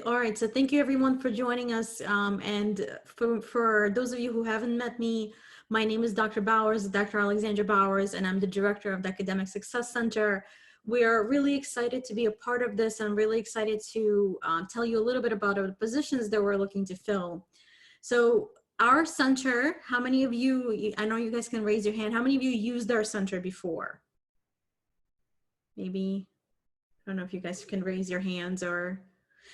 All right, so thank you everyone for joining us. And for those of you who haven't met me, my name is Dr. Bowers, Dr. Alexandra Bowers, and I'm the director of the Academic Success Center. We are really excited to be a part of this. I'm really excited to tell you a little bit about the positions that we're looking to fill. So our center, how many of you, I know you guys can raise your hand, how many of you used our center before? Maybe, I don't know if you guys can raise your hands or...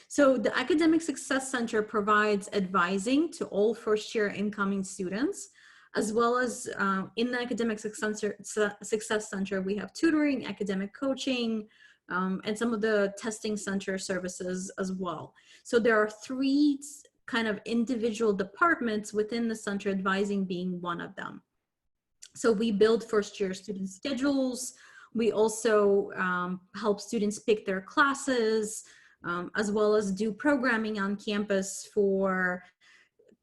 So the Academic Success Center provides advising to all first-year incoming students, as well as in the Academic Success Center, we have tutoring, academic coaching, and some of the testing center services as well. So there are three kind of individual departments within the center, advising being one of them. So we build first-year student schedules. We also help students pick their classes, as well as do programming on campus for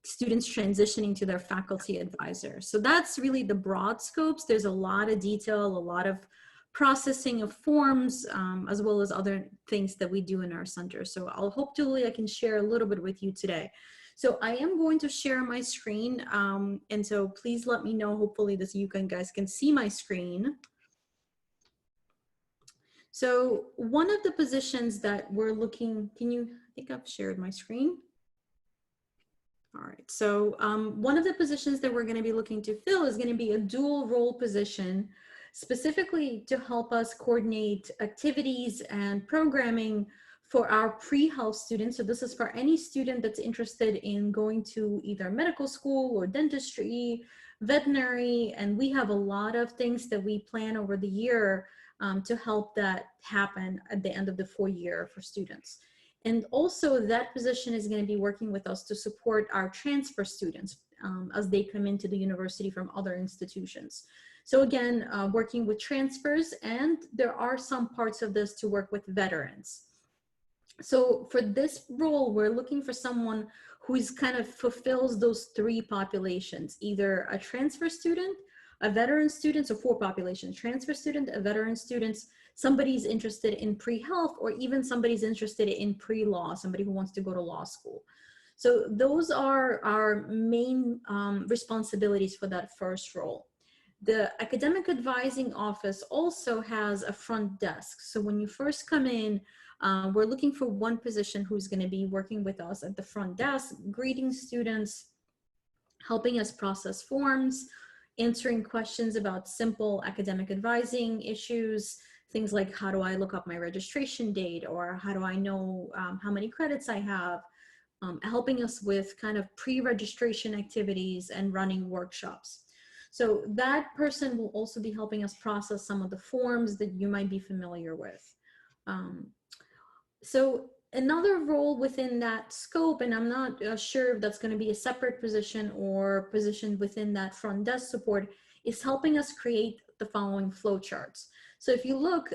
students transitioning to their faculty advisor. So that's really the broad scopes. There's a lot of detail, a lot of processing of forms, as well as other things that we do in our center. So hopefully I can share a little bit with you today. So I am going to share my screen, and so please let me know, hopefully you guys can see my screen. So one of the positions that we're looking, I think I've shared my screen. All right, so one of the positions that we're gonna be looking to fill is gonna be a dual role position, specifically to help us coordinate activities and programming for our pre-health students. So this is for any student that's interested in going to either medical school or dentistry, veterinary, and we have a lot of things that we plan over the year to help that happen at the end of the 4-year for students. And also that position is going to be working with us to support our transfer students as they come into the university from other institutions. So again, working with transfers, and there are some parts of this to work with veterans. So for this role, we're looking for someone who is kind of fulfills those three populations, either a transfer student, a veteran student, so 4 populations: transfer student, a veteran student, somebody's interested in pre-health, or even somebody's interested in pre-law, somebody who wants to go to law school. So those are our main responsibilities for that first role. The academic advising office also has a front desk. So when you first come in, we're looking for one position who's going to be working with us at the front desk, greeting students, helping us process forms, answering questions about simple academic advising issues, things like how do I look up my registration date, or how do I know how many credits I have, helping us with kind of pre-registration activities and running workshops. So that person will also be helping us process some of the forms that you might be familiar with. So another role within that scope, and I'm not sure if that's going to be a separate position or position within that front desk support, is helping us create the following flowcharts. So if you look,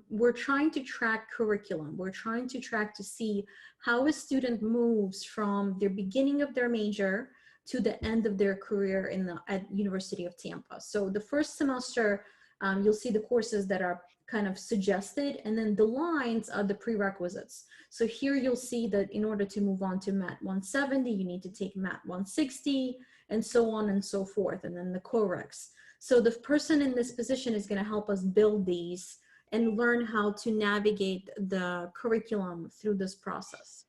we're trying to track curriculum. We're trying to track to see how a student moves from the beginning of their major to the end of their career at University of Tampa. So the first semester, you'll see the courses that are kind of suggested, and then the lines are the prerequisites. So here you'll see that in order to move on to MAT 170, you need to take MAT 160, and so on and so forth, and then the COREX. So the person in this position is going to help us build these and learn how to navigate the curriculum through this process.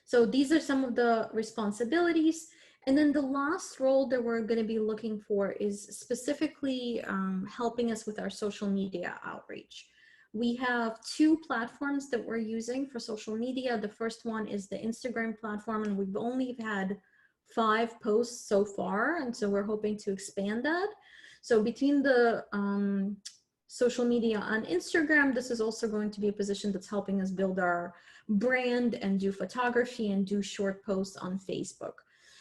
So these are some of the responsibilities. And then the last role that we're going to be looking for is specifically helping us with our social media outreach. We have 2 platforms that we're using for social media. The first one is the Instagram platform, and we've only had 5 posts so far, and so we're hoping to expand that. So between the social media on Instagram, this is also going to be a position that's helping us build our brand and do photography and do short posts on Facebook.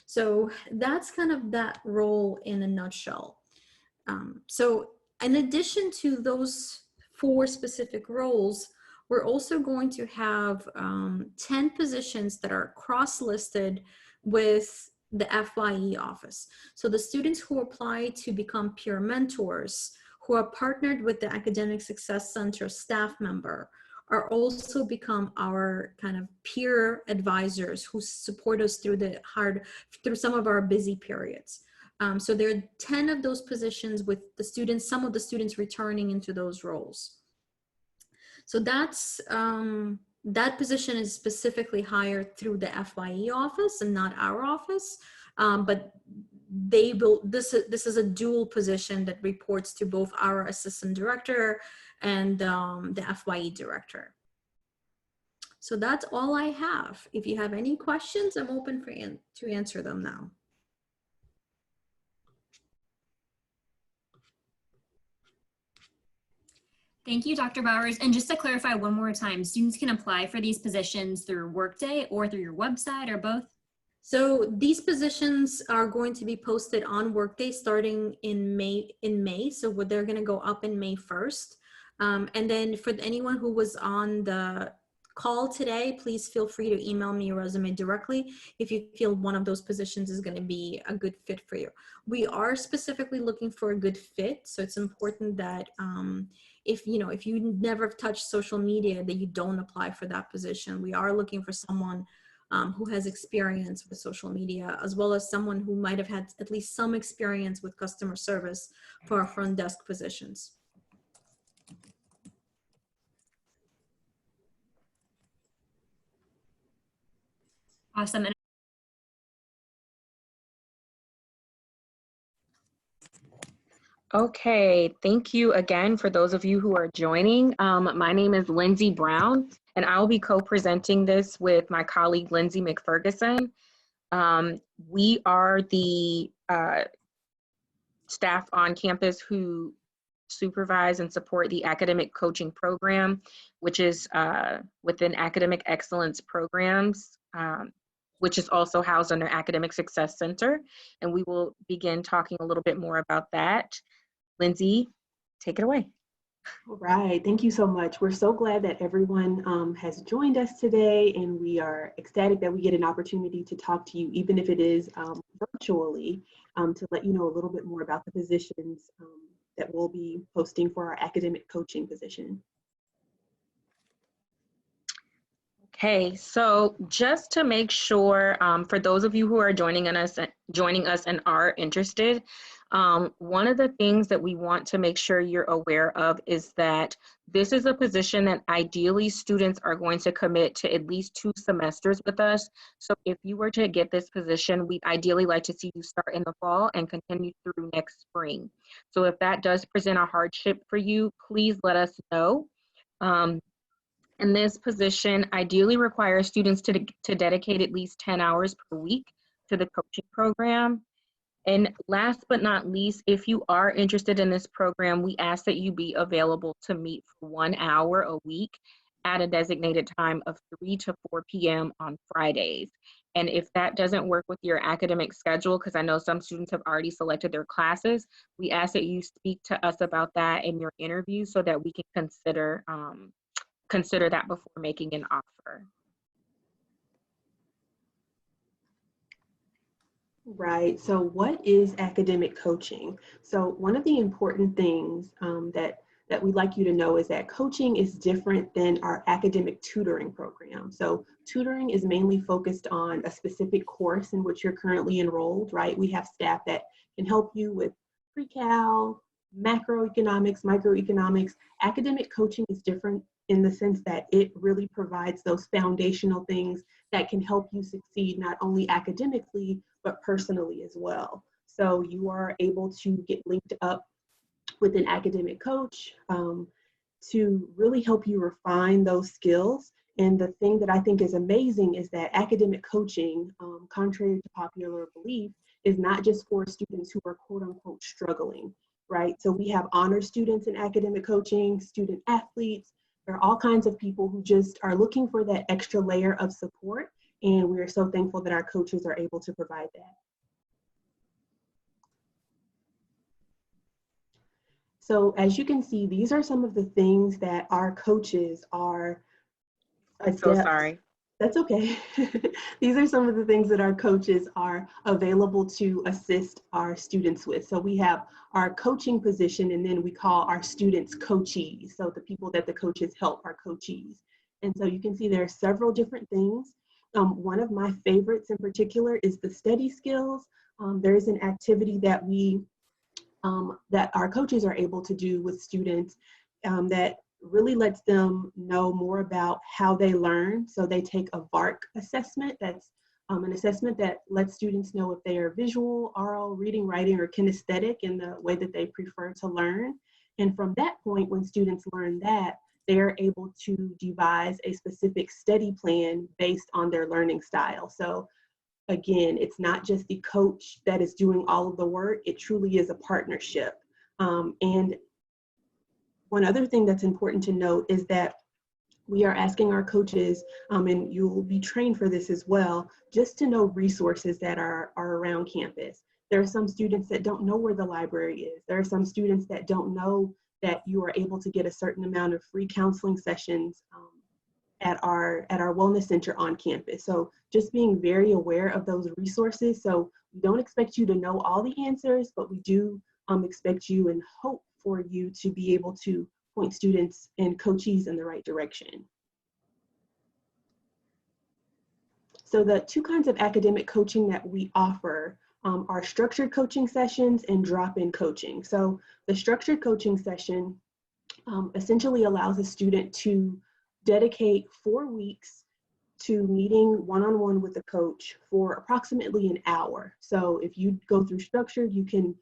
So that's kind of that role in a nutshell. So in addition to those 4 specific roles, we're also going to have 10 positions that are cross-listed with the FYE office. So the students who apply to become peer mentors, who are partnered with the Academic Success Center staff member, are also become our kind of peer advisors who support us through through some of our busy periods. So there are 10 of those positions with the students, some of the students returning into those roles. So that position is specifically hired through the FYE office and not our office. But this is a dual position that reports to both our assistant director and the FYE director. So that's all I have. If you have any questions, I'm open to answer them now. Thank you, Dr. Bowers. And just to clarify one more time, students can apply for these positions through Workday or through your website or both? So these positions are going to be posted on Workday starting in May. So they're going to go up in May 1st. And then for anyone who was on the call today, please feel free to email me your resume directly if you feel one of those positions is going to be a good fit for you. We are specifically looking for a good fit. So it's important that if you never touched social media, that you don't apply for that position. We are looking for someone who has experience with social media, as well as someone who might have had at least some experience with customer service for our front desk positions. Awesome. Okay, thank you again for those of you who are joining. My name is Lindsay Brown, and I'll be co-presenting this with my colleague, Lindsay McFerguson. We are the staff on campus who supervise and support the academic coaching program, which is within academic excellence programs, which is also housed under Academic Success Center. And we will begin talking a little bit more about that. Lindsay, take it away. All right, thank you so much. We're so glad that everyone has joined us today, and we are ecstatic that we get an opportunity to talk to you, even if it is virtually, to let you know a little bit more about the positions that we'll be posting for our academic coaching position. Okay, so just to make sure, for those of you who are joining us and are interested, one of the things that we want to make sure you're aware of is that this is a position that ideally students are going to commit to at least 2 semesters with us. So if you were to get this position, we'd ideally like to see you start in the fall and continue through next spring. So if that does present a hardship for you, please let us know. And this position ideally requires students to dedicate at least 10 hours per week to the coaching program. And last but not least, if you are interested in this program, we ask that you be available to meet for 1 hour a week at a designated time of 3 to 4 p.m. on Fridays. And if that doesn't work with your academic schedule, because I know some students have already selected their classes, we ask that you speak to us about that in your interview so that we can consider that before making an offer. Right, so what is academic coaching? So one of the important things that we'd like you to know is that coaching is different than our academic tutoring program. So tutoring is mainly focused on a specific course in which you're currently enrolled, right? We have staff that can help you with pre-cal, macroeconomics, microeconomics. Academic coaching is different in the sense that it really provides those foundational things that can help you succeed not only academically, but personally as well. So you are able to get linked up with an academic coach to really help you refine those skills. And the thing that I think is amazing is that academic coaching, contrary to popular belief, is not just for students who are quote unquote struggling, right? So we have honor students in academic coaching, student athletes. There are all kinds of people who just are looking for that extra layer of support. And we're so thankful that our coaches are able to provide that. So as you can see, these are some of the things that our coaches are I'm so sorry. That's okay. These are some of the things that our coaches are available to assist our students with. So we have our coaching position, and then we call our students coachees. So the people that the coaches help are coachees. And so you can see there are several different things. One of my favorites in particular is the study skills. There is an activity that that our coaches are able to do with students that really lets them know more about how they learn. So they take a VARC assessment. That's an assessment that lets students know if they are visual, oral, reading, writing, or kinesthetic in the way that they prefer to learn. And from that point, when students learn that, they are able to devise a specific study plan based on their learning style. So again, it's not just the coach that is doing all of the work, it truly is a partnership. And one other thing that's important to note is that we are asking our coaches, and you will be trained for this as well, just to know resources that are around campus. There are some students that don't know where the library is. There are some students that don't know that you are able to get a certain amount of free counseling sessions at our wellness center on campus. So just being very aware of those resources. So we don't expect you to know all the answers, but we do expect you and hope for you to be able to point students and coachees in the right direction. So the two kinds of academic coaching that we offer are structured coaching sessions and drop-in coaching. So the structured coaching session essentially allows a student to dedicate 4 weeks to meeting one-on-one with a coach for approximately an hour. So if you go through structured, you can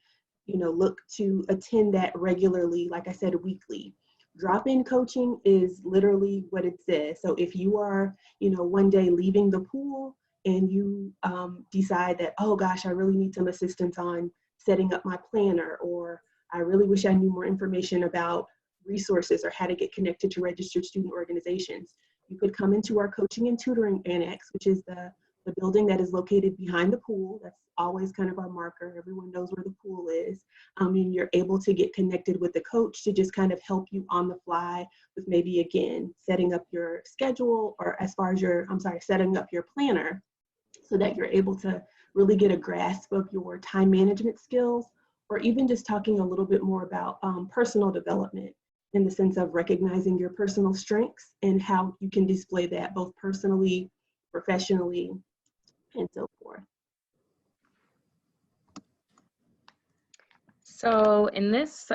look to attend that regularly, like I said, weekly. Drop-in coaching is literally what it says. So if you are, one day leaving the pool and you decide that, oh gosh, I really need some assistance on setting up my planner, or I really wish I knew more information about resources or how to get connected to registered student organizations, you could come into our coaching and tutoring annex, which is the building that is located behind the pool. That's always kind of our marker. Everyone knows where the pool is. And you're able to get connected with the coach to just kind of help you on the fly with maybe, again, setting up your schedule, or as far as setting up your planner, so that you're able to really get a grasp of your time management skills, or even just talking a little bit more about personal development in the sense of recognizing your personal strengths and how you can display that both personally, professionally, and so forth. So in this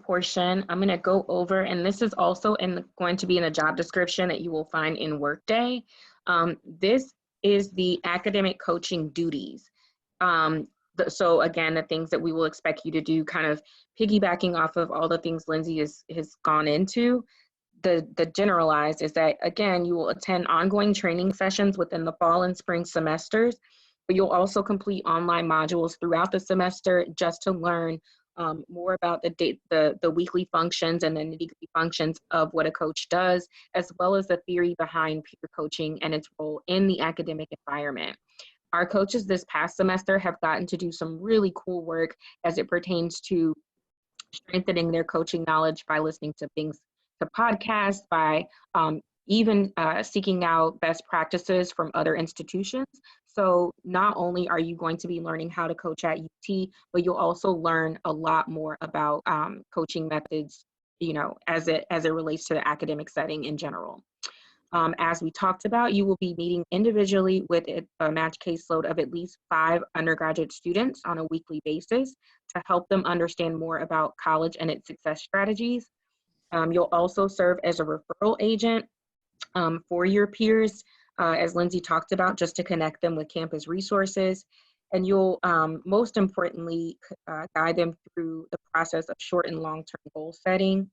portion, I'm going to go over, and this is also going to be in a job description that you will find in Workday. This is the academic coaching duties. So again, the things that we will expect you to do, kind of piggybacking off of all the things Lindsay has gone into. The generalized is that, again, you will attend ongoing training sessions within the fall and spring semesters, but you'll also complete online modules throughout the semester just to learn more about the weekly functions and the nitty-gritty functions of what a coach does, as well as the theory behind peer coaching and its role in the academic environment. Our coaches this past semester have gotten to do some really cool work as it pertains to strengthening their coaching knowledge by listening to podcasts, by even seeking out best practices from other institutions. So not only are you going to be learning how to coach at UT, but you'll also learn a lot more about coaching methods, as it relates to the academic setting in general. As we talked about, you will be meeting individually with a match caseload of at least 5 undergraduate students on a weekly basis to help them understand more about college and its success strategies. You'll also serve as a referral agent for your peers, as Lindsay talked about, just to connect them with campus resources. And you'll most importantly guide them through the process of short and long-term goal setting.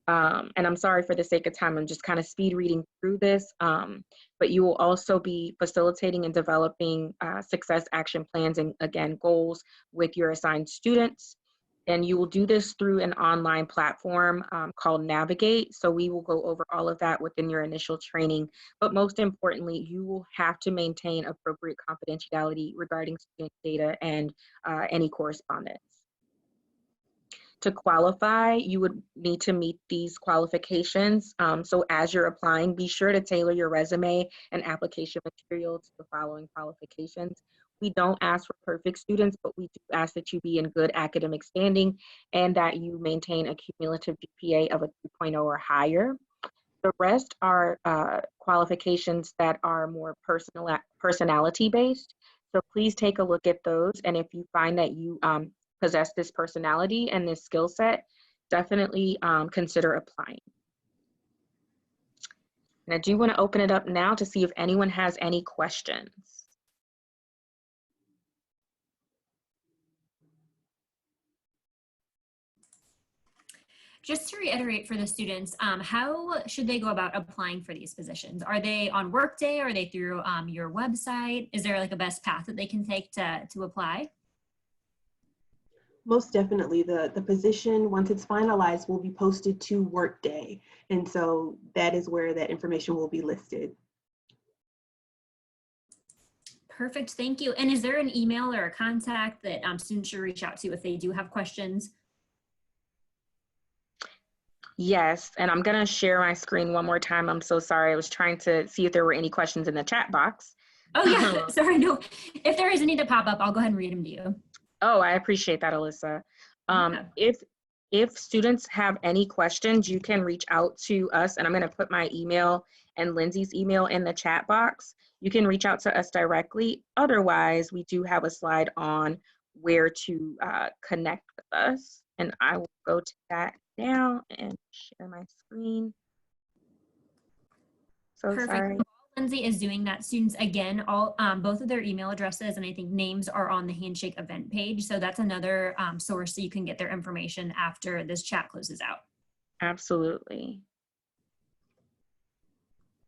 And I'm sorry, for the sake of time, I'm just kind of speed reading through this, but you will also be facilitating and developing success action plans and, again, goals with your assigned students. And you will do this through an online platform called Navigate. So we will go over all of that within your initial training. But most importantly, you will have to maintain appropriate confidentiality regarding student data and any correspondence. To qualify, you would need to meet these qualifications. So as you're applying, be sure to tailor your resume and application material to the following qualifications. We don't ask for perfect students, but we do ask that you be in good academic standing and that you maintain a cumulative GPA of a 3.0 or higher. The rest are qualifications that are more personality based. So please take a look at those. And if you find that you possess this personality and this skill set, definitely consider applying. And I do want to open it up now to see if anyone has any questions. Just to reiterate for the students, how should they go about applying for these positions? Are they on Workday? Are they through your website? Is there like a best path that they can take to apply? Most definitely. The position, once it's finalized, will be posted to Workday. And so that is where that information will be listed. Perfect, thank you. And is there an email or a contact that students should reach out to if they do have questions? Yes, and I'm gonna share my screen one more time. I'm so sorry. I was trying to see if there were any questions in the chat box. Oh yeah, sorry, no. If there is any to pop up, I'll go ahead and read them to you. Oh, I appreciate that, Alyssa. Yeah. If students have any questions, you can reach out to us, and I'm gonna put my email and Lindsay's email in the chat box. You can reach out to us directly. Otherwise, we do have a slide on where to connect with us, and I will go to that now and share my screen. So Perfect. sorry. While Lindsay is doing that, students, again, both of their email addresses and I think names are on the Handshake event page. So that's another source so you can get their information after this chat closes out. Absolutely.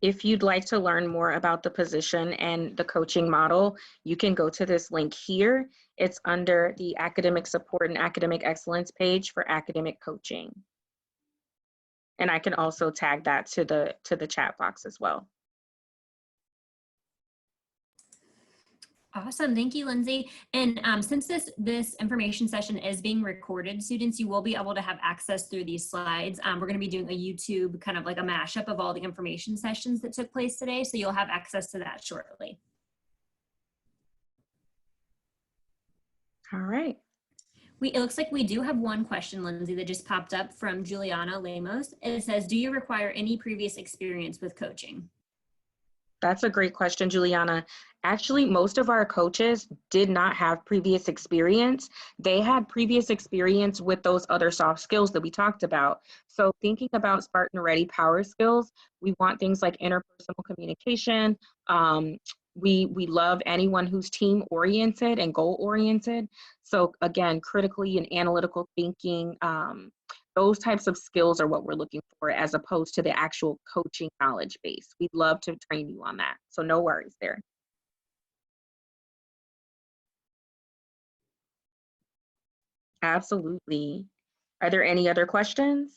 If you'd like to learn more about the position and the coaching model, you can go to this link here. It's under the academic support and academic excellence page for academic coaching. And I can also tag that to the chat box as well. Awesome, thank you, Lindsay. And since this information session is being recorded, students, you will be able to have access through these slides. We're going to be doing a YouTube kind of like a mashup of all the information sessions that took place today, so you'll have access to that shortly. All right. It looks like we do have one question, Lindsay, that just popped up from Juliana Lemos. It says, do you require any previous experience with coaching? That's a great question, Juliana. Actually, most of our coaches did not have previous experience. They had previous experience with those other soft skills that we talked about. So thinking about Spartan Ready power skills, we want things like interpersonal communication. We love anyone who's team oriented and goal oriented. So again, critically and analytical thinking, those types of skills are what we're looking for as opposed to the actual coaching knowledge base. We'd love to train you on that. So no worries there. Absolutely. Are there any other questions?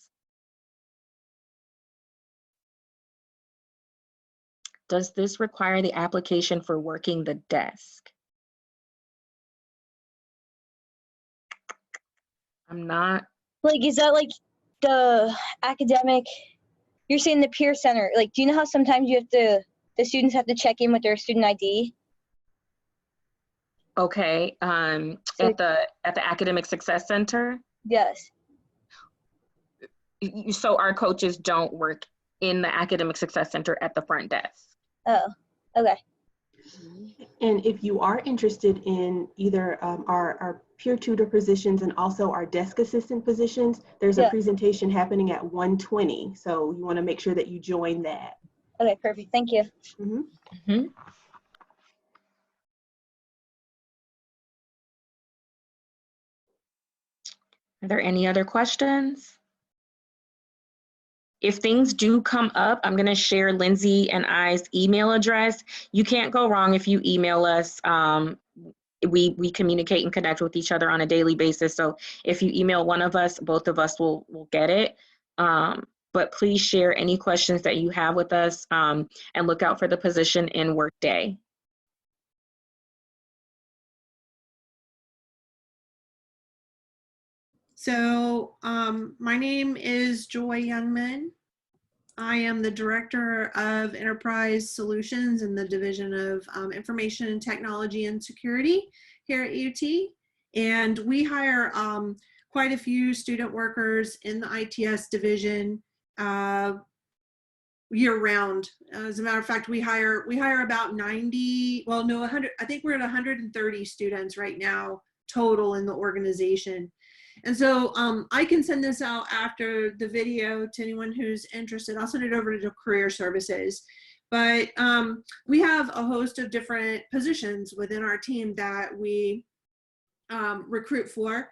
Does this require the application for working the desk? I'm not. Like, is that like the academic, you're saying the peer center, like, do you know how sometimes the students have to check in with their student ID? Okay, So- at the Academic Success Center. Yes. So our coaches don't work in the Academic Success Center at the front desk. Oh, okay. And if you are interested in either our peer tutor positions and also our desk assistant positions, there's a presentation happening at 1:20. So you want to make sure that you join that. Okay, perfect. Thank you. Mm-hmm. Mm-hmm. Are there any other questions? If things do come up, I'm going to share Lindsay and I's email address. You can't go wrong if you email us. We communicate and connect with each other on a daily basis. So if you email one of us, both of us will get it. But please share any questions that you have with us and look out for the position in Workday. So my name is Joy Youngman. I am the Director of Enterprise Solutions in the Division of Information Technology and Security here at UT. And we hire quite a few student workers in the ITS division year round. As a matter of fact, we hire about 90, well, no, 100, I think we're at 130 students right now total in the organization. And so I can send this out after the video to anyone who's interested. I'll send it over to Career Services. But we have a host of different positions within our team that we recruit for.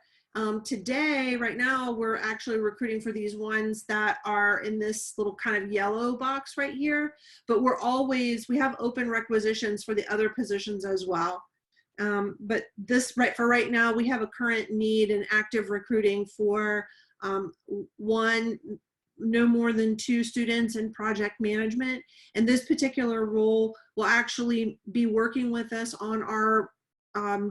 Today, right now, we're actually recruiting for these ones that are in this little kind of yellow box right here, but we have open requisitions for the other positions as well. But this, for right now, we have a current need in active recruiting for no more than 2 students in project management. And this particular role will actually be working with us on our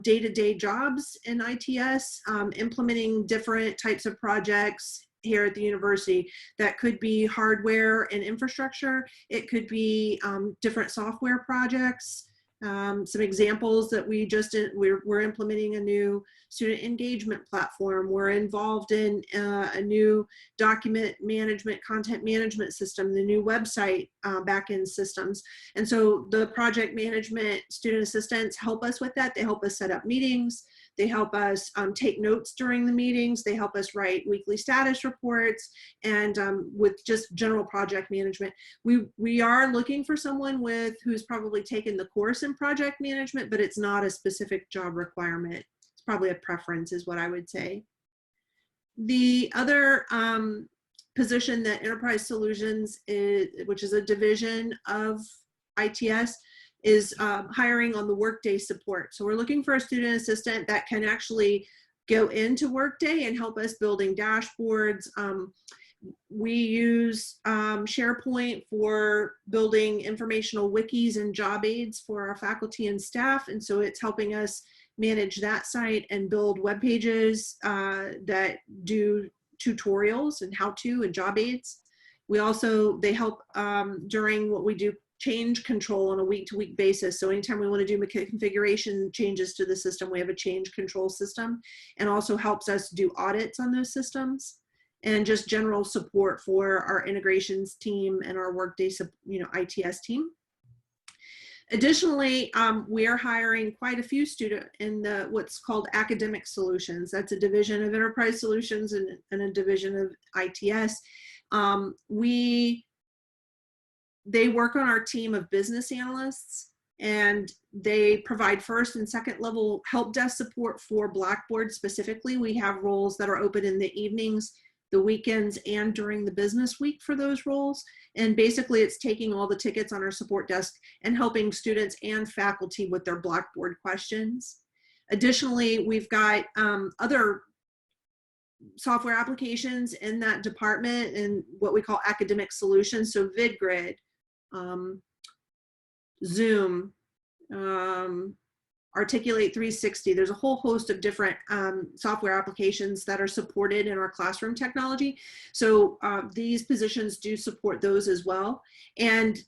day-to-day jobs in ITS, implementing different types of projects here at the university. That could be hardware and infrastructure. It could be different software projects. Some examples that we're implementing a new student engagement platform. We're involved in a new document management, content management system, the new website backend systems. And so the project management student assistants help us with that. They help us set up meetings. They help us take notes during the meetings. They help us write weekly status reports, and with just general project management. We are looking for someone who's probably taken the course in project management, but it's not a specific job requirement. It's probably a preference is what I would say. The other position that Enterprise Solutions which is a division of ITS, is hiring on the Workday support. So we're looking for a student assistant that can actually go into Workday and help us building dashboards. We use SharePoint for building informational wikis and job aids for our faculty and staff. And so it's helping us manage that site and build web pages that do tutorials and how-to and job aids. They help during what we do change control on a week-to-week basis. So anytime we want to do configuration changes to the system, we have a change control system, and also helps us do audits on those systems and just general support for our integrations team and our Workday, ITS team. Additionally, we are hiring quite a few students in what's called academic solutions. That's a division of Enterprise Solutions and a division of ITS. They work on our team of business analysts, and they provide first and second level help desk support for Blackboard specifically. We have roles that are open in the evenings, the weekends, and during the business week for those roles. And basically it's taking all the tickets on our support desk and helping students and faculty with their Blackboard questions. Additionally, we've got other software applications in that department and what we call academic solutions. So VidGrid, Zoom, Articulate 360. There's a whole host of different software applications that are supported in our classroom technology. So these positions do support those as well. And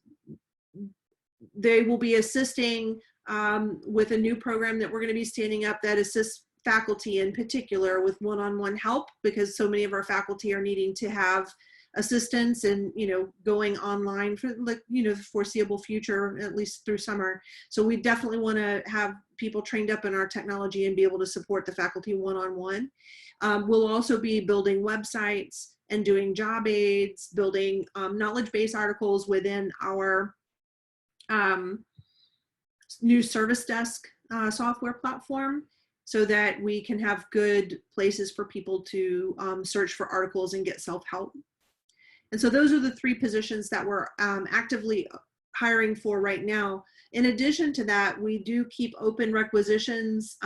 they will be assisting with a new program that we're going to be standing up that assists faculty in particular with one-on-one help, because so many of our faculty are needing to have assistance and going online for the foreseeable future, at least through summer. So we definitely want to have people trained up in our technology and be able to support the faculty one-on-one. We'll also be building websites and doing job aids, building knowledge base articles within our new service desk software platform, so that we can have good places for people to search for articles and get self-help. And so those are the 3 positions that we're actively hiring for right now. In addition to that, we do keep open requisitions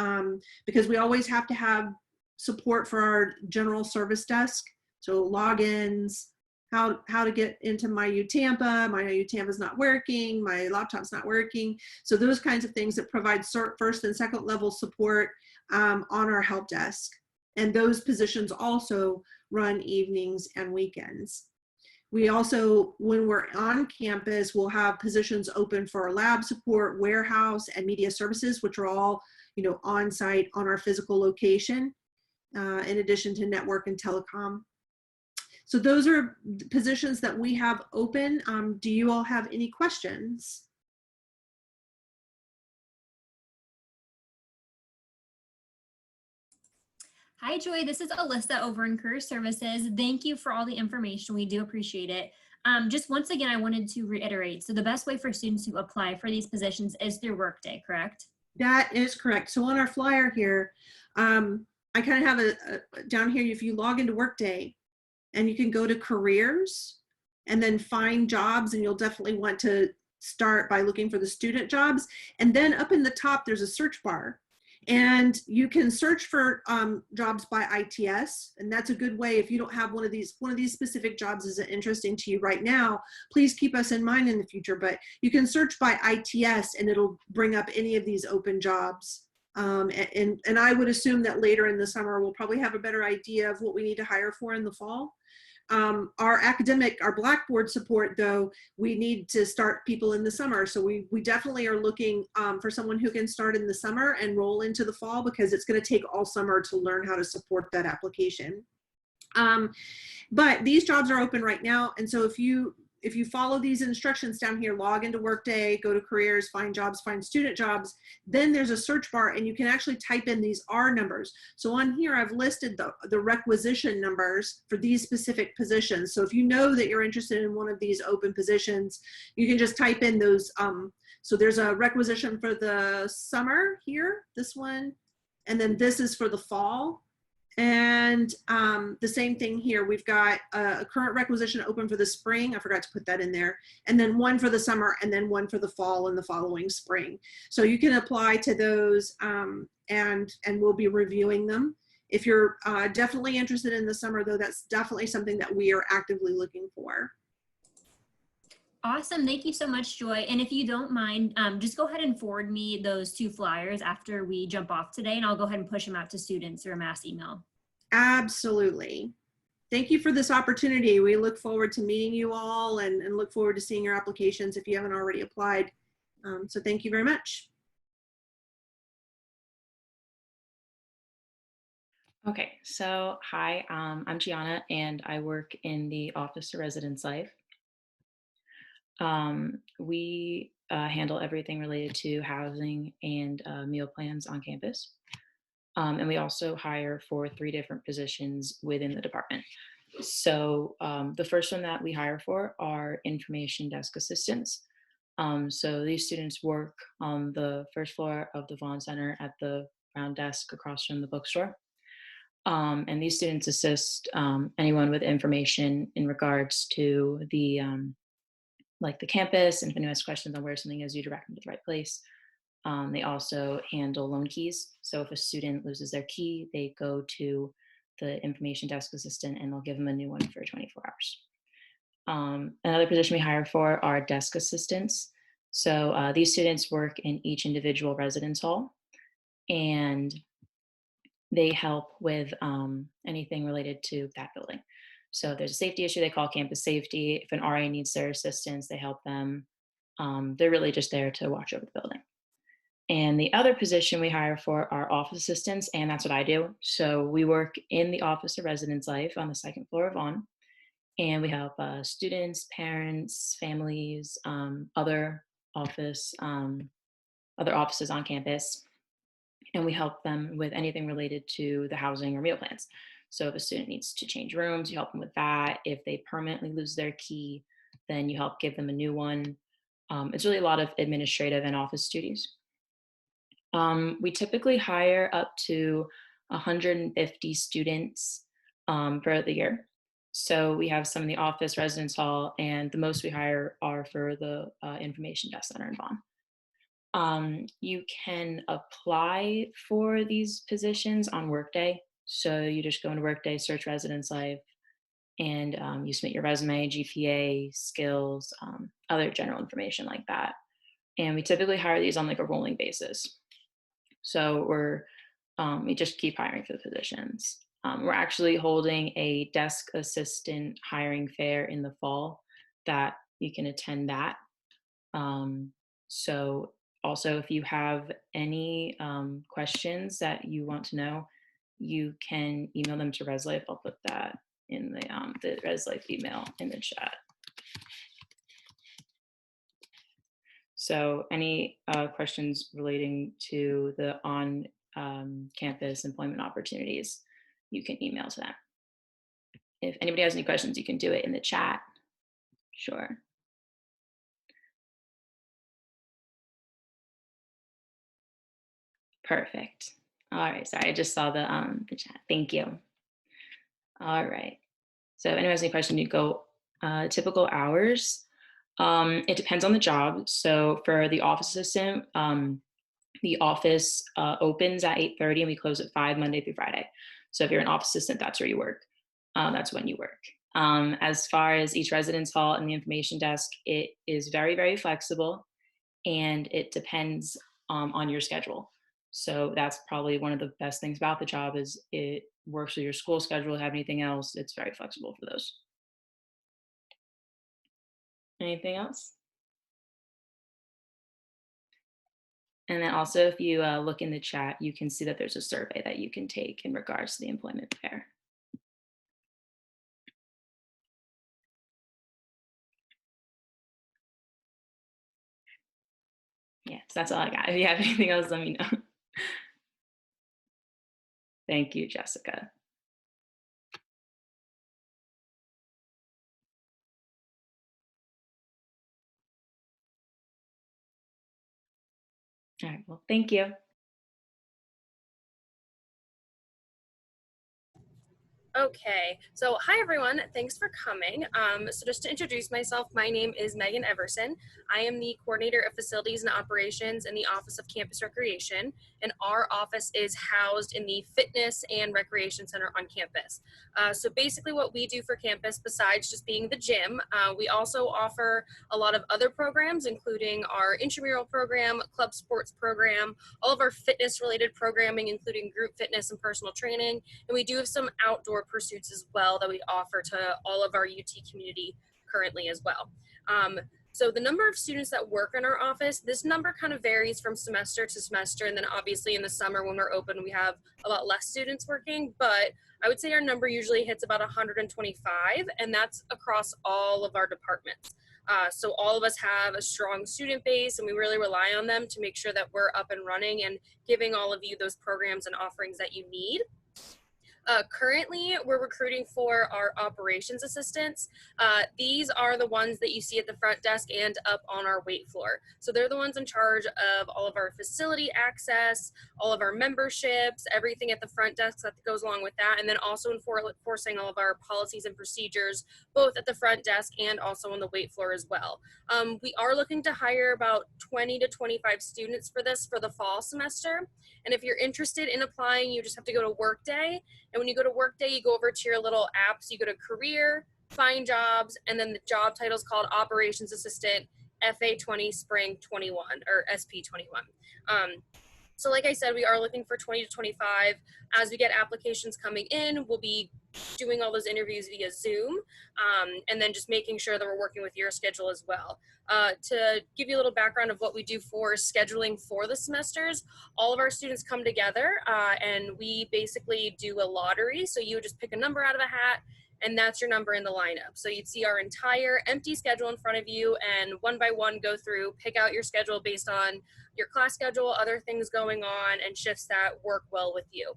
because we always have to have support for our general service desk. So logins, how to get into my Tampa. My Tampa is not working, my laptop's not working. So those kinds of things that provide first and second level support on our help desk. And those positions also run evenings and weekends. We also, when we're on campus, we'll have positions open for lab support, warehouse, and media services, which are all, on site on our physical location, in addition to network and telecom. So those are positions that we have open. Do you all have any questions? Hi, Joy. This is Alyssa over in Career Services. Thank you for all the information. We do appreciate it. Just once again, I wanted to reiterate. So the best way for students to apply for these positions is through Workday, correct? That is correct. So on our flyer here, I kind of have a down here, if you log into Workday and you can go to careers and then find jobs, and you'll definitely want to start by looking for the student jobs. And then up in the top, there's a search bar. And you can search for jobs by ITS, and that's a good way. If you don't have one of these specific jobs isn't interesting to you right now, please keep us in mind in the future. But you can search by ITS, and it'll bring up any of these open jobs. And I would assume that later in the summer we'll probably have a better idea of what we need to hire for in the fall. Our Blackboard support, though, we need to start people in the summer. So we definitely are looking for someone who can start in the summer and roll into the fall, because it's going to take all summer to learn how to support that application. But these jobs are open right now. And so if you follow these instructions down here, log into Workday, go to careers, find jobs, find student jobs, then there's a search bar, and you can actually type in these R numbers. So on here, I've listed the requisition numbers for these specific positions. So if you know that you're interested in one of these open positions, you can just type in those. So there's a requisition for the summer here, this one, and then this is for the fall. And the same thing here, we've got a current requisition open for the spring. I forgot to put that in there. And then one for the summer, and then one for the fall and the following spring. So you can apply to those, and we'll be reviewing them. If you're definitely interested in the summer, though, that's definitely something that we are actively looking for. Awesome. Thank you so much, Joy. And if you don't mind, just go ahead and forward me those 2 flyers after we jump off today, and I'll go ahead and push them out to students through a mass email. Absolutely. Thank you for this opportunity. We look forward to meeting you all, and look forward to seeing your applications if you haven't already applied. So thank you very much. Okay, so hi, I'm Gianna, and I work in the Office of Residence Life. We handle everything related to housing and meal plans on campus. And we also hire for 3 different positions within the department. So the first one that we hire for are information desk assistants. So these students work on the first floor of the Vaughn Center at the round desk across from the bookstore. And these students assist anyone with information in regards to the like the campus, and if anyone has questions on where something is, you direct them to the right place. They also handle loan keys. So if a student loses their key, they go to the information desk assistant, and they'll give them a new one for 24 hours. Another position we hire for are desk assistants. So these students work in each individual residence hall, and they help with anything related to that building. So if there's a safety issue, they call campus safety. If an RA needs their assistance, they help them. They're really just there to watch over the building. And the other position we hire for are office assistants, and that's what I do. So we work in the Office of Residence Life on the 2nd floor of Vaughn, and we help students, parents, families, other offices on campus, and we help them with anything related to the housing or meal plans. So if a student needs to change rooms, you help them with that. If they permanently lose their key, then you help give them a new one. It's really a lot of administrative and office duties. We typically hire up to 150 students for the year. So we have some in the office, residence hall, and the most we hire are for the information desk center in Vaughn. You can apply for these positions on Workday. So you just go into Workday, search residence life, and you submit your resume, GPA, skills, other general information like that. And we typically hire these on like a rolling basis. So we just keep hiring for the positions. We're actually holding a desk assistant hiring fair in the fall that you can attend that. So also, if you have any questions that you want to know, you can email them to ResLife. I'll put that in the ResLife email in the chat. So any questions relating to the on-campus employment opportunities, you can email to them. If anybody has any questions, you can do it in the chat. Sure. Perfect. All right. Sorry, I just saw the chat. Thank you. All right. So if anyone has any question, you go typical hours. It depends on the job. So for the office assistant, the office opens at 8:30 and we close at 5 Monday through Friday. So if you're an office assistant, that's where you work. That's when you work. As far as each residence hall and the information desk, it is very, very flexible, and it depends on your schedule. So that's probably one of the best things about the job is it works with your school schedule. Have anything else? It's very flexible for those. Anything else? And then also, if you look in the chat, you can see that there's a survey that you can take in regards to the employment fair. Yes, that's all I got. If you have anything else, let me know. Thank you, Jessica. All right, well, thank you. Okay, so hi everyone, thanks for coming. So just to introduce myself, my name is Megan Everson. I am the Coordinator of Facilities and Operations in the Office of Campus Recreation, and our office is housed in the Fitness and Recreation Center on campus. So basically what we do for campus, besides just being the gym, we also offer a lot of other programs, including our intramural program, club sports program, all of our fitness related programming, including group fitness and personal training, and we do have some outdoor pursuits as well that we offer to all of our UT community currently as well. So the number of students that work in our office, this number kind of varies from semester to semester, and then obviously in the summer when we're open, we have a lot less students working, but I would say our number usually hits about 125, and that's across all of our departments. So all of us have a strong student base, and we really rely on them to make sure that we're up and running and giving all of you those programs and offerings that you need. Currently, we're recruiting for our operations assistants. These are the ones that you see at the front desk and up on our wait floor. So they're the ones in charge of all of our facility access, all of our memberships, everything at the front desk that goes along with that, and then also enforcing all of our policies and procedures, both at the front desk and also on the wait floor as well. We are looking to hire about 20 to 25 students for this for the fall semester. And if you're interested in applying, you just have to go to Workday. And when you go to Workday, you go over to your little apps, you go to Career, Find Jobs, and then the job title is called Operations Assistant FA20 Spring 21 or SP21. So like I said, we are looking for 20 to 25. As we get applications coming in, we'll be doing all those interviews via Zoom, and then just making sure that we're working with your schedule as well. To give you a little background of what we do for scheduling for the semesters, all of our students come together and we basically do a lottery. So you would just pick a number out of a hat, and that's your number in the lineup. So you'd see our entire empty schedule in front of you, and one by one go through, pick out your schedule based on your class schedule, other things going on, and shifts that work well with you.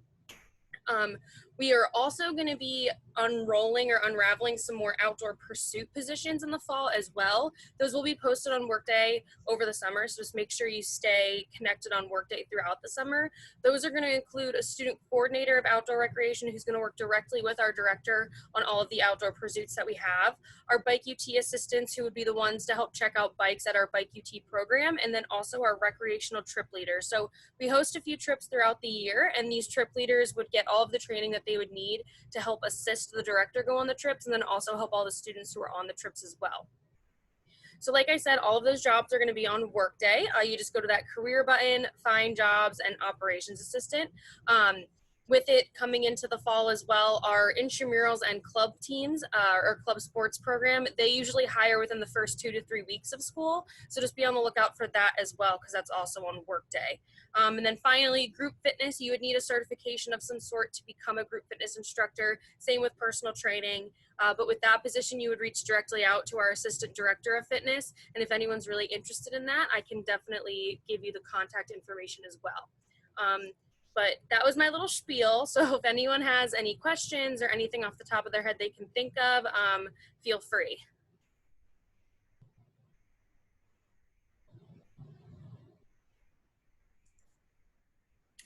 We are also going to be unrolling or unraveling some more outdoor pursuit positions in the fall as well. Those will be posted on Workday over the summer, so just make sure you stay connected on Workday throughout the summer. Those are going to include a student coordinator of outdoor recreation who's going to work directly with our director on all of the outdoor pursuits that we have, our Bike UT assistants who would be the ones to help check out bikes at our Bike UT program, and then also our recreational trip leaders. So we host a few trips throughout the year, and these trip leaders would get all of the training that they would need to help assist the director go on the trips, and then also help all the students who are on the trips as well. So like I said, all of those jobs are going to be on Workday. You just go to that career button, find jobs, and operations assistant. With it coming into the fall as well, our intramurals and club teams, or club sports program, they usually hire within the first 2 to 3 weeks of school. So just be on the lookout for that as well, because that's also on work day. And then finally, group fitness, you would need a certification of some sort to become a group fitness instructor. Same with personal training. But with that position, you would reach directly out to our assistant director of fitness. And if anyone's really interested in that, I can definitely give you the contact information as well. But that was my little spiel. So if anyone has any questions or anything off the top of their head they can think of, feel free.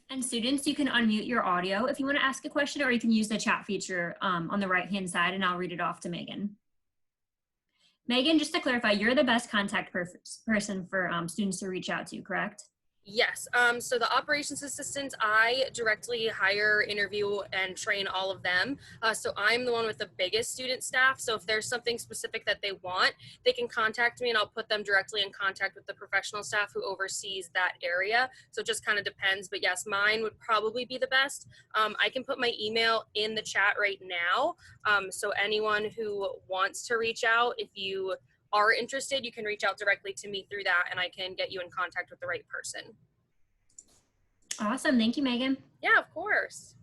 And students, you can unmute your audio if you want to ask a question, or you can use the chat feature on the right-hand side, and I'll read it off to Megan. Megan, just to clarify, you're the best contact person for students to reach out to, correct? Yes, so the operations assistants, I directly hire, interview, and train all of them. So I'm the one with the biggest student staff. So if there's something specific that they want, they can contact me and I'll put them directly in contact with the professional staff who oversees that area. So it just kind of depends, but yes, mine would probably be the best. I can put my email in the chat right now. So anyone who wants to reach out, if you are interested, you can reach out directly to me through that and I can get you in contact with the right person. Awesome. Thank you, Megan. Yeah, of course.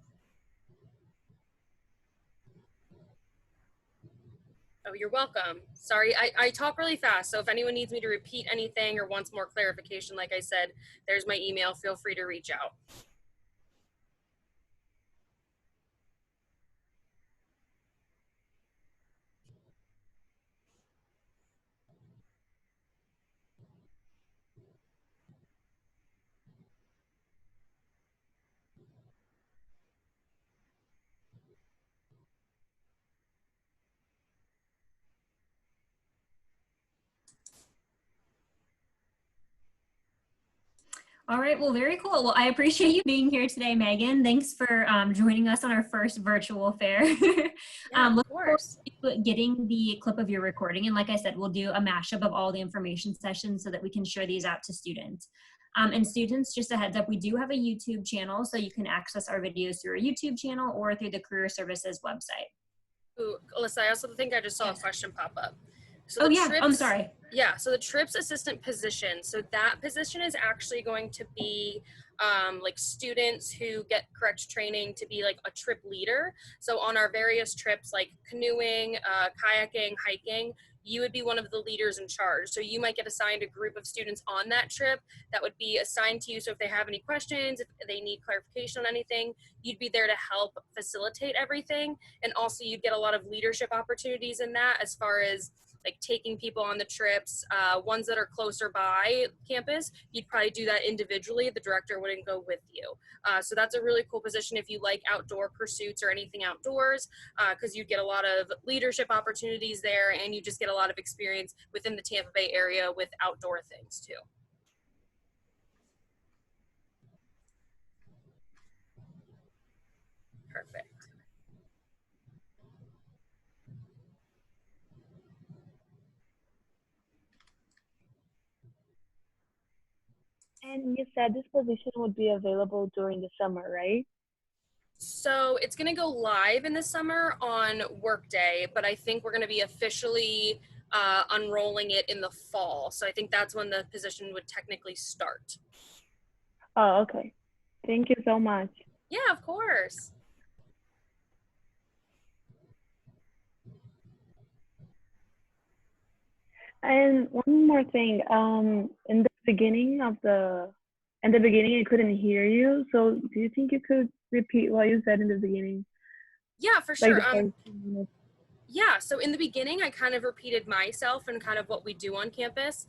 Oh, you're welcome. Sorry, I talk really fast. So if anyone needs me to repeat anything or wants more clarification, like I said, there's my email. Feel free to reach out. All right, well, very cool. Well, I appreciate you being here today, Megan. Thanks for joining us on our first virtual fair. Yeah, of look course. forward to getting the clip of your recording. And like I said, we'll do a mashup of all the information sessions so that we can share these out to students. And students, just a heads up, we do have a YouTube channel, so you can access our videos through our YouTube channel or through the Career Services website. Ooh, Alyssa, I also think I just saw a question pop up. So Oh the yeah, I'm trips- sorry. Yeah, so the trips assistant position. So that position is actually going to be like students who get correct training to be like a trip leader. So on our various trips like canoeing, kayaking, hiking, you would be one of the leaders in charge. So you might get assigned a group of students on that trip that would be assigned to you. So if they have any questions, if they need clarification on anything, you'd be there to help facilitate everything. And also you'd get a lot of leadership opportunities in that, as far as like taking people on the trips, ones that are closer by campus, you'd probably do that individually. The director wouldn't go with you. So that's a really cool position if you like outdoor pursuits or anything outdoors, because you get a lot of leadership opportunities there and you just get a lot of experience within the Tampa Bay area with outdoor things too. Perfect. And you said this position would be available during the summer, right? So it's going to go live in the summer on Workday, but I think we're going to be officially unrolling it in the fall. So I think that's when the position would technically start. Oh, okay. Thank you so much. Yeah, of course. And one more thing, in the beginning I couldn't hear you. So do you think you could repeat what you said in the beginning? Yeah, for Like sure. the first few minutes? Yeah, so in the beginning, I kind of repeated myself and kind of what we do on campus.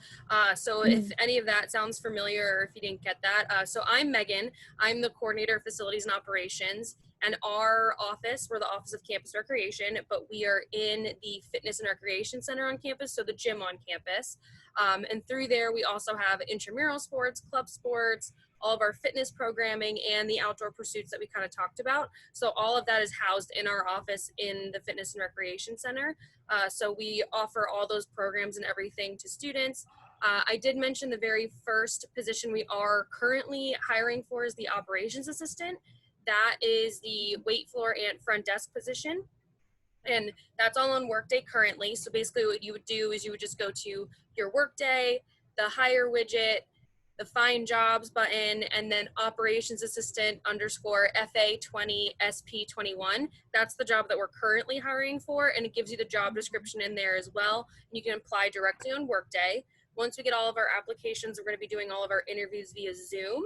So if any of that sounds familiar or if you didn't get that, so I'm Megan. I'm the coordinator of facilities and operations. And our office, we're the Office of Campus Recreation, but we are in the Fitness and Recreation Center on campus, so the gym on campus. And through there, we also have intramural sports, club sports, all of our fitness programming, and the outdoor pursuits that we kind of talked about. So all of that is housed in our office in the Fitness and Recreation Center. So we offer all those programs and everything to students. I did mention the very first position we are currently hiring for is the operations assistant. that is the wait floor and front desk position. And that's all on Workday currently. So basically what you would do is you would just go to your Workday, the hire widget, the find jobs button, and then operations assistant _ FA20 SP21. That's the job that we're currently hiring for, and it gives you the job description in there as well. You can apply directly on Workday. Once we get all of our applications, we're going to be doing all of our interviews via Zoom,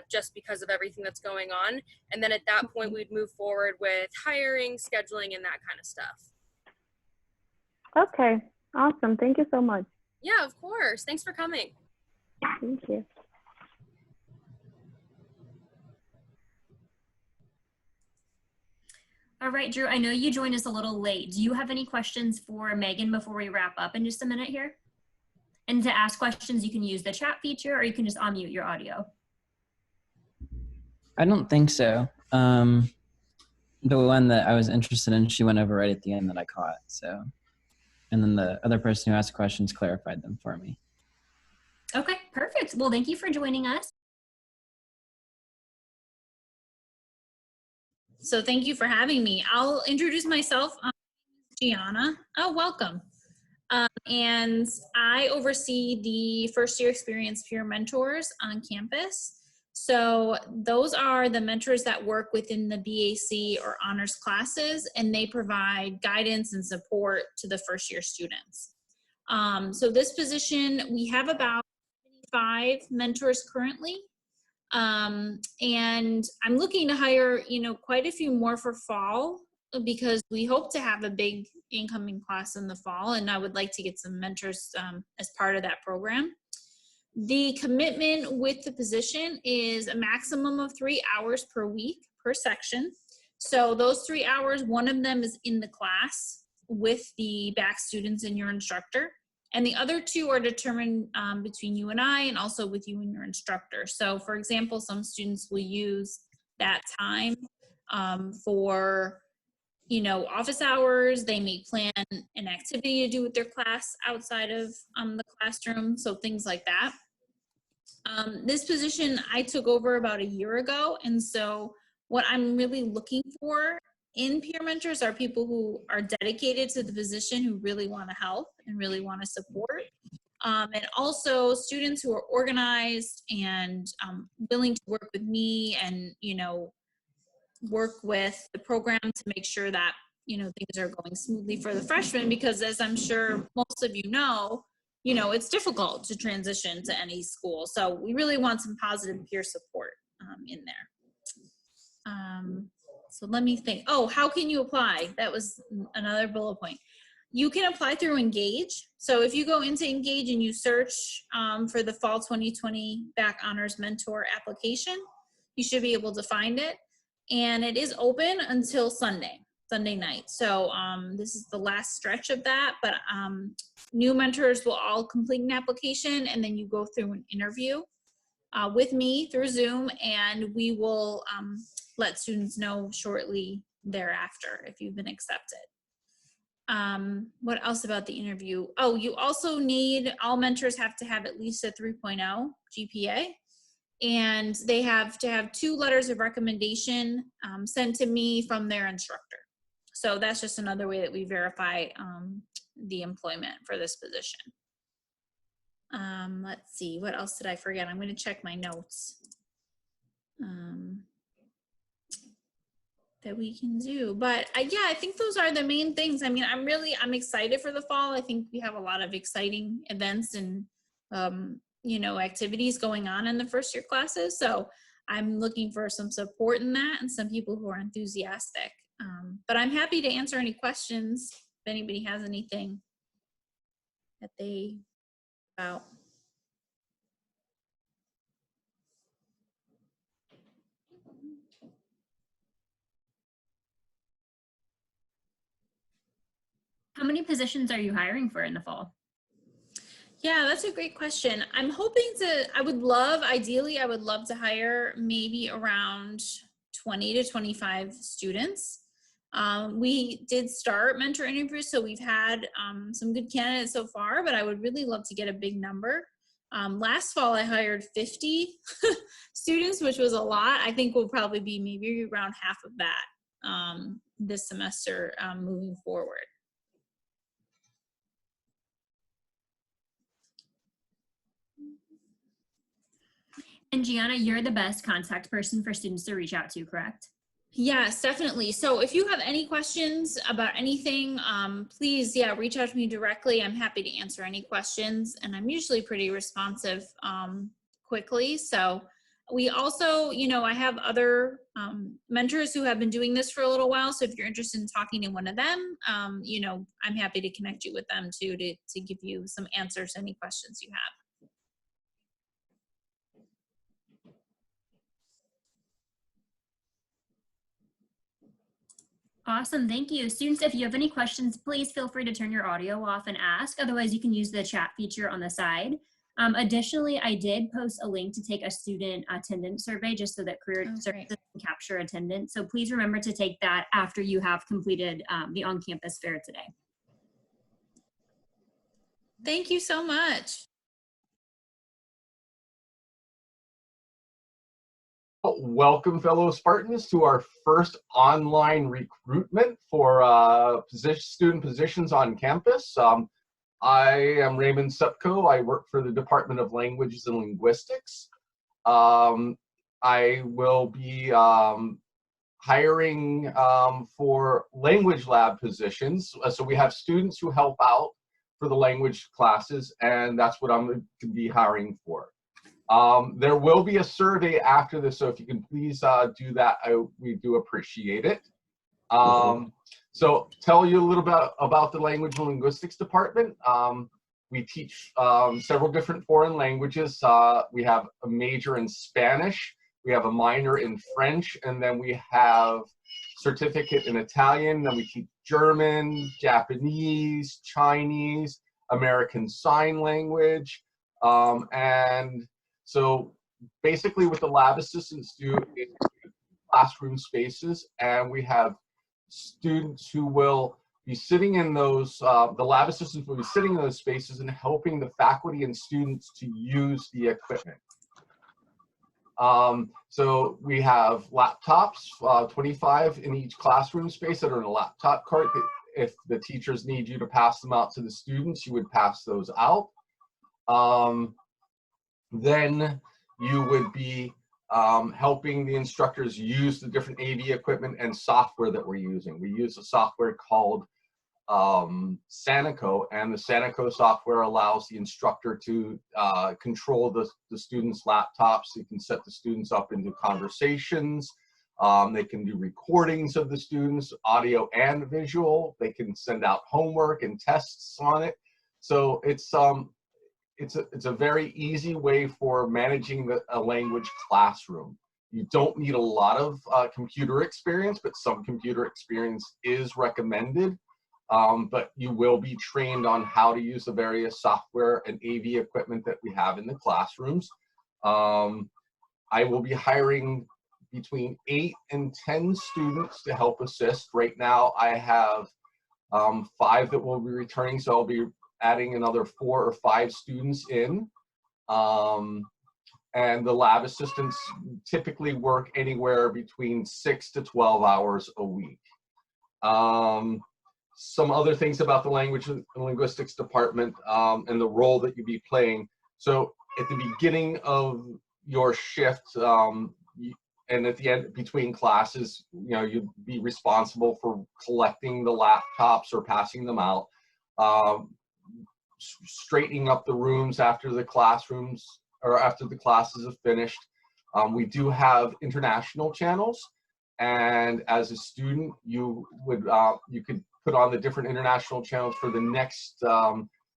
just because of everything that's going on. And then at that point, we'd move forward with hiring, scheduling, and that kind of stuff. Okay, awesome. Thank you so much. Yeah, of course. Thanks for coming. Thank you. All right, Drew, I know you joined us a little late. Do you have any questions for Megan before we wrap up in just a minute here? And to ask questions, you can use the chat feature or you can just unmute your audio. I don't think so. The one that I was interested in, she went over right at the end that I caught. So, and then the other person who asked questions clarified them for me. Okay, perfect. Well, thank you for joining us. So thank you for having me. I'll introduce myself. I'm Gianna. Oh, welcome. And I oversee the first year experience peer mentors on campus. So those are the mentors that work within the BAC or honors classes, and they provide guidance and support to the first year students. So this position, we have about 5 mentors currently. And I'm looking to hire, quite a few more for fall, because we hope to have a big incoming class in the fall, and I would like to get some mentors as part of that program. The commitment with the position is a maximum of 3 hours per week per section. So those 3 hours, one of them is in the class with the back students and your instructor, and the other 2 are determined between you and I, and also with you and your instructor. So for example, some students will use that time for office hours. They may plan an activity to do with their class outside of the classroom, so things like that. This position I took over about a year ago, and so what I'm really looking for in peer mentors are people who are dedicated to the position, who really want to help and really want to support, and also students who are organized and willing to work with me and work with the program to make sure that things are going smoothly for the freshmen, because as I'm sure most of you know, it's difficult to transition to any school. So we really want some positive peer support in there. So let me think. Oh, how can you apply? That was another bullet point. You can apply through Engage. So if you go into Engage and you search for the Fall 2020 Back Honors Mentor application, you should be able to find it. And it is open until Sunday night. So this is the last stretch of that, but new mentors will all complete an application, and then you go through an interview with me through Zoom, and we will let students know shortly thereafter if you've been accepted. What else about the interview? Oh, you also all mentors have to have at least a 3.0 GPA. And they have to have 2 letters of recommendation sent to me from their instructor. So that's just another way that we verify the employment for this position. Let's see, what else did I forget? I'm going to check my notes that we can do. But yeah, I think those are the main things. I mean, I'm excited for the fall. I think we have a lot of exciting events and activities going on in the first year classes. So I'm looking for some support in that and some people who are enthusiastic. But I'm happy to answer any questions if anybody has anything that they about. How many positions are you hiring for in the fall? Yeah, that's a great question. I'm hoping ideally, I would love to hire maybe around 20 to 25 students. We did start mentor interviews, so we've had some good candidates so far, but I would really love to get a big number Last fall, I hired 50 students, which was a lot. I think we'll probably be maybe around half of that this semester moving forward. And Gianna, you're the best contact person for students to reach out to, correct? Yes, definitely. So if you have any questions about anything, please, reach out to me directly. I'm happy to answer any questions, and I'm usually pretty responsive quickly. So we also, I have other mentors who have been doing this for a little while. So if you're interested in talking to one of them, I'm happy to connect you with them too, to give you some answers to any questions you have. Awesome, thank you. Students, if you have any questions, please feel free to turn your audio off and ask. Otherwise, you can use the chat feature on the side. Additionally, I did post a link to take a student attendance survey just so that Career Services can capture attendance. So please remember to take that after you have completed the on-campus fair today. Thank you so much. Welcome, fellow Spartans, to our first online recruitment for student positions on campus. I am Raymond Sepko. I work for the Department of Languages and Linguistics. I will be hiring for language lab positions. So we have students who help out for the language classes, and that's what I'm going to be hiring for. There will be a survey after this, so if you can please do that, we do appreciate it. So tell you a little bit about the Language and Linguistics Department. We teach several different foreign languages. We have a major in Spanish, we have a minor in French, and then we have certificate in Italian. Then we teach German, Japanese, Chinese, American Sign Language, and so basically what the lab assistants do is classroom spaces, and we have students who will be sitting in those, the lab assistants will be sitting in those spaces and helping the faculty and students to use the equipment. So we have laptops, 25 in each classroom space that are in a laptop cart. If the teachers need you to pass them out to the students, you would pass those out. Then you would be helping the instructors use the different AV equipment and software that we're using. We use a software called Sanico, and the Sanico software allows the instructor to control the students' laptops. They can set the students up into conversations. They can do recordings of the students, audio and visual. They can send out homework and tests on it. So it's a very easy way for managing a language classroom. You don't need a lot of computer experience, but some computer experience is recommended. But you will be trained on how to use the various software and AV equipment that we have in the classrooms. I will be hiring between 8 and 10 students to help assist. Right now I have 5 that will be returning, so I'll be adding another 4 or 5 students in. And the lab assistants typically work anywhere between 6 to 12 hours a week. Some other things about the Language and Linguistics Department and the role that you'll be playing. So at the beginning of your shift and at the end between classes, you'd be responsible for collecting the laptops or passing them out, straightening up the rooms after the classrooms or after the classes have finished. We do have international channels, and as a student, you could put on the different international channels for the next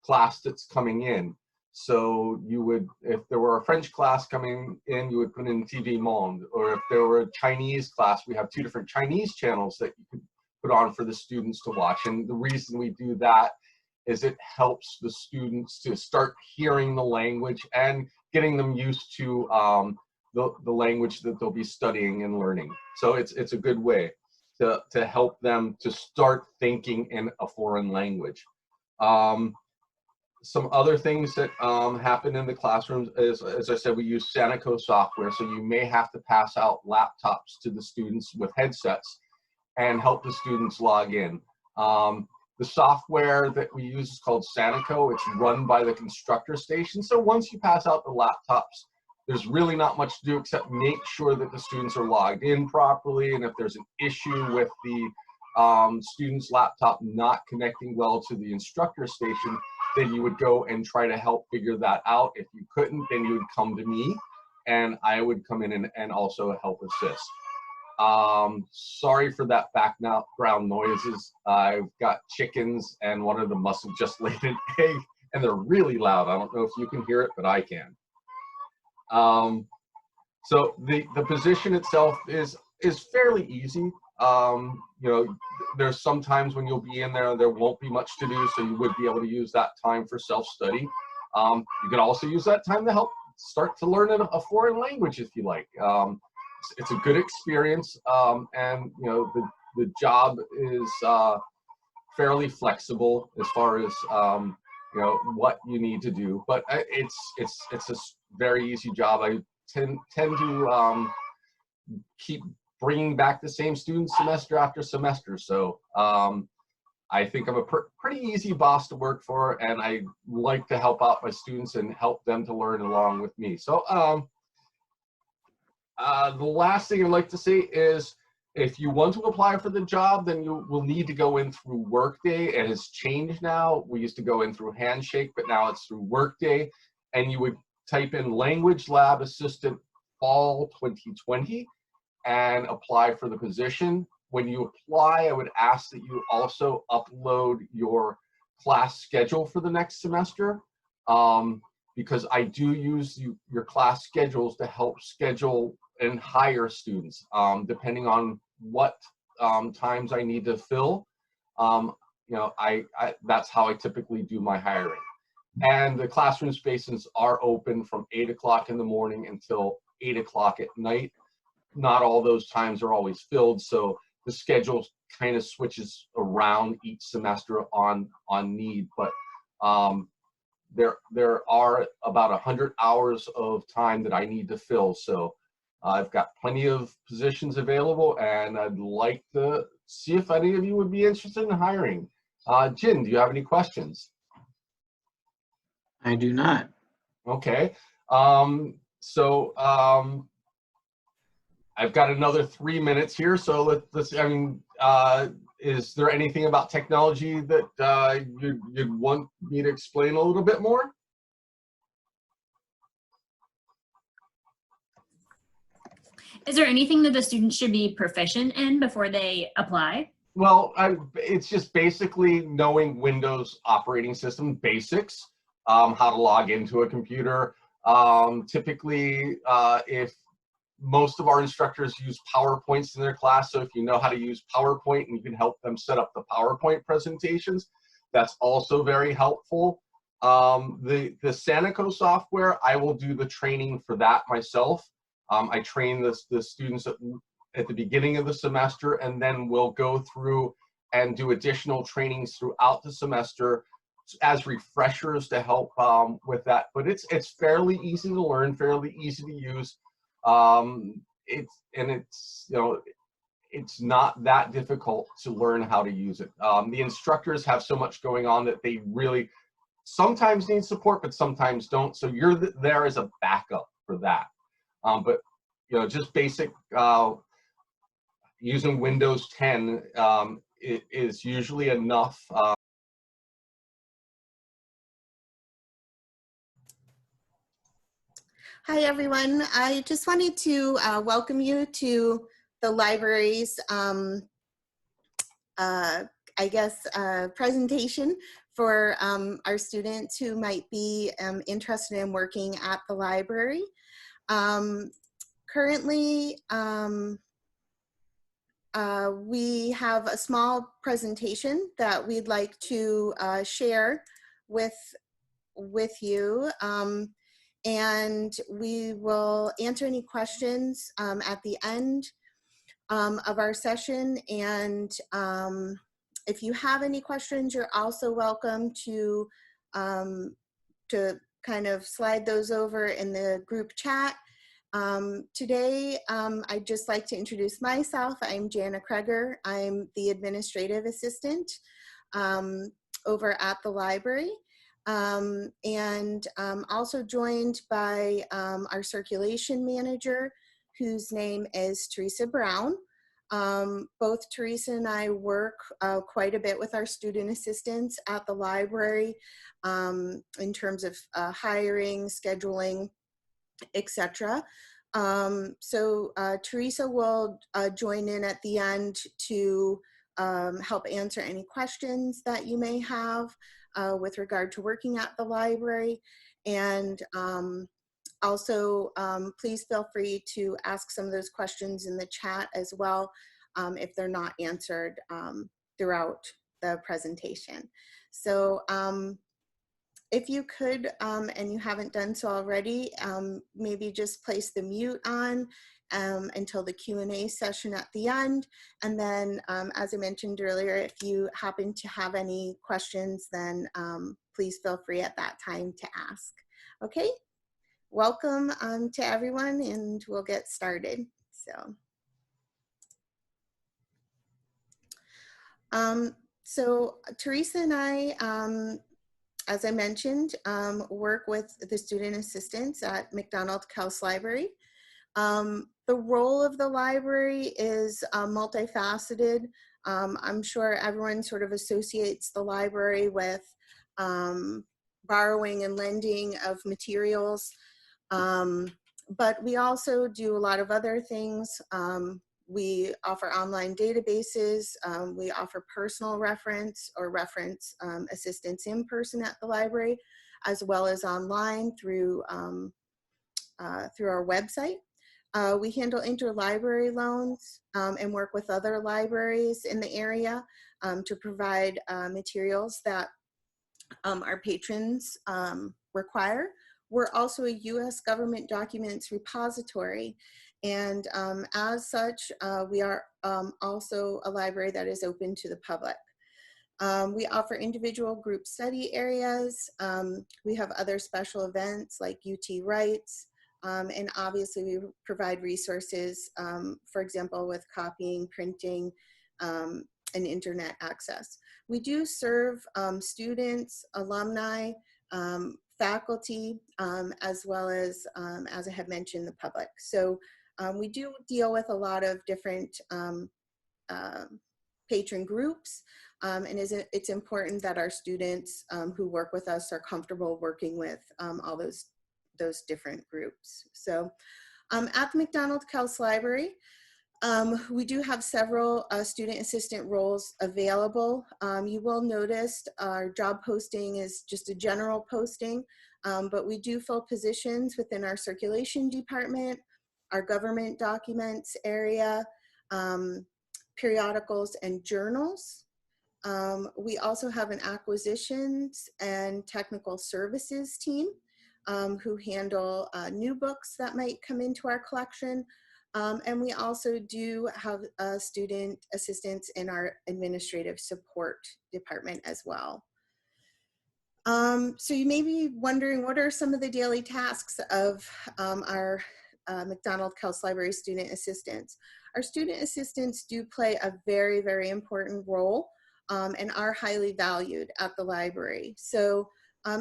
class that's coming in. So you would, if there were a French class coming in, you would put in TV Monde, or if there were a Chinese class, we have 2 different Chinese channels that you could put on for the students to watch. And the reason we do that is it helps the students to start hearing the language and getting them used to the language that they'll be studying and learning. So it's a good way to help them to start thinking in a foreign language. some other things that happen in the classrooms is, as I said, we use Sanico software, so you may have to pass out laptops to the students with headsets and help the students log in. The software that we use is called Sanico. It's run by the constructor station. So once you pass out the laptops, there's really not much to do except make sure that the students are logged in properly. And if there's an issue with the student's laptop not connecting well to the instructor station, then you would go and try to help figure that out. If you couldn't, then you would come to me and I would come in and also help assist. Sorry for that background noises. I've got chickens and one of them must have just laid an egg and they're really loud. I don't know if you can hear it, but I can. So the position itself is fairly easy. You know, there's some times when you'll be in there won't be much to do, so you would be able to use that time for self-study. You could also use that time to help start to learn a foreign language if you like. It's a good experience, and you know the job is fairly flexible as far as you know what you need to do. But it's a very easy job. I tend to keep bringing back the same students semester after semester. So I think I'm a pretty easy boss to work for, and I like to help out my students and help them to learn along with me. So the last thing I'd like to say is if you want to apply for the job, then you will need to go in through Workday. It has changed now. We used to go in through Handshake, but now it's through Workday. And you would type in Language Lab Assistant Fall 2020 and apply for the position. When you apply, I would ask that you also upload your class schedule for the next semester, because I do use your class schedules to help schedule and hire students, depending on what times I need to fill. You know, that's how I typically do my hiring. And the classroom spaces are open from 8 o'clock in the morning until 8 o'clock at night. Not all those times are always filled, so the schedule kind of switches around each semester on need. But there are about 100 hours of time that I need to fill, so I've got plenty of positions available, and I'd like to see if any of you would be interested in hiring. Jin, do you have any questions? I do not. Okay. I've got another 3 minutes here, so let's. I mean, is there anything about technology that you'd want me to explain a little bit more? Is there anything that the students should be proficient in before they apply? Well, it's just basically knowing Windows operating system basics, how to log into a computer. Typically, if most of our instructors use PowerPoints in their class, so if you know how to use PowerPoint and you can help them set up the PowerPoint presentations, that's also very helpful. The Sanico software, I will do the training for that myself. I train the students at the beginning of the semester, and then we'll go through and do additional trainings throughout the semester as refreshers to help with that. But it's fairly easy to learn, fairly easy to use. It's you know, it's not that difficult to learn how to use it. The instructors have so much going on that they really sometimes need support, but sometimes don't. So you're there as a backup for that. But you know, just basic using Windows 10 is usually enough. Hi, everyone. I just wanted to welcome you to the library's, presentation for our students who might be interested in working at the library. Currently, we have a small presentation that we'd like to share with you. And we will answer any questions at the end of our session. And if you have any questions, you're also welcome to to kind of slide those over in the group chat. Today, I'd just like to introduce myself. I'm Jana Kreger. I'm the administrative assistant over at the library. And also joined by our circulation manager, whose name is Teresa Brown. Both Teresa and I work quite a bit with our student assistants at the library in terms of hiring, scheduling, etc. So Teresa will join in at the end to help answer any questions that you may have with regard to working at the library. And also, please feel free to ask some of those questions in the chat as well if they're not answered throughout the presentation. So if you could, and you haven't done so already, maybe just place the mute on until the Q&A session at the end. And then, as I mentioned earlier, if you happen to have any questions, then please feel free at that time to ask. Okay, welcome to everyone, and we'll get started. So Teresa and I, as I mentioned, work with the student assistants at McDonald Kels Library. The role of the library is multifaceted. I'm sure everyone sort of associates the library with borrowing and lending of materials, but we also do a lot of other things. We offer online databases. We offer personal reference or reference assistance in person at the library, as well as online through our website. We handle interlibrary loans and work with other libraries in the area to provide materials that our patrons require. We're also a U.S. government documents repository, and as such, we are also a library that is open to the public. We offer individual group study areas. We have other special events like UT Writes, and obviously we provide resources, for example, with copying, printing, and internet access. We do serve students, alumni, faculty, as well as I have mentioned, the public. So we do deal with a lot of different patron groups, and it's important that our students who work with us are comfortable working with all those different groups. So at the McDonald Kels Library, we do have several student assistant roles available. You will notice our job posting is just a general posting, but we do fill positions within our circulation department, our government documents area, periodicals and journals. We also have an acquisitions and technical services team who handle new books that might come into our collection. And we also do have student assistants in our administrative support department as well. So you may be wondering, what are some of the daily tasks of our McDonald Kels Library student assistants? Our student assistants do play a very, very important role and are highly valued at the library. So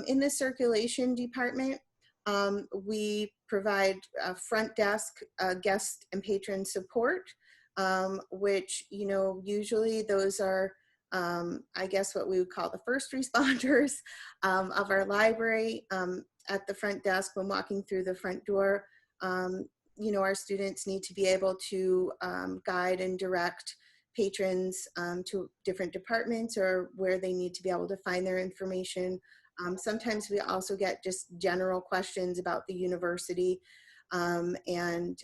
in the circulation department, we provide front desk guest and patron support, which, you know, usually those are, I guess, what we would call the first responders of our library. At the front desk, when walking through the front door, you know, our students need to be able to guide and direct patrons to different departments or where they need to be able to find their information. Sometimes we also get just general questions about the university and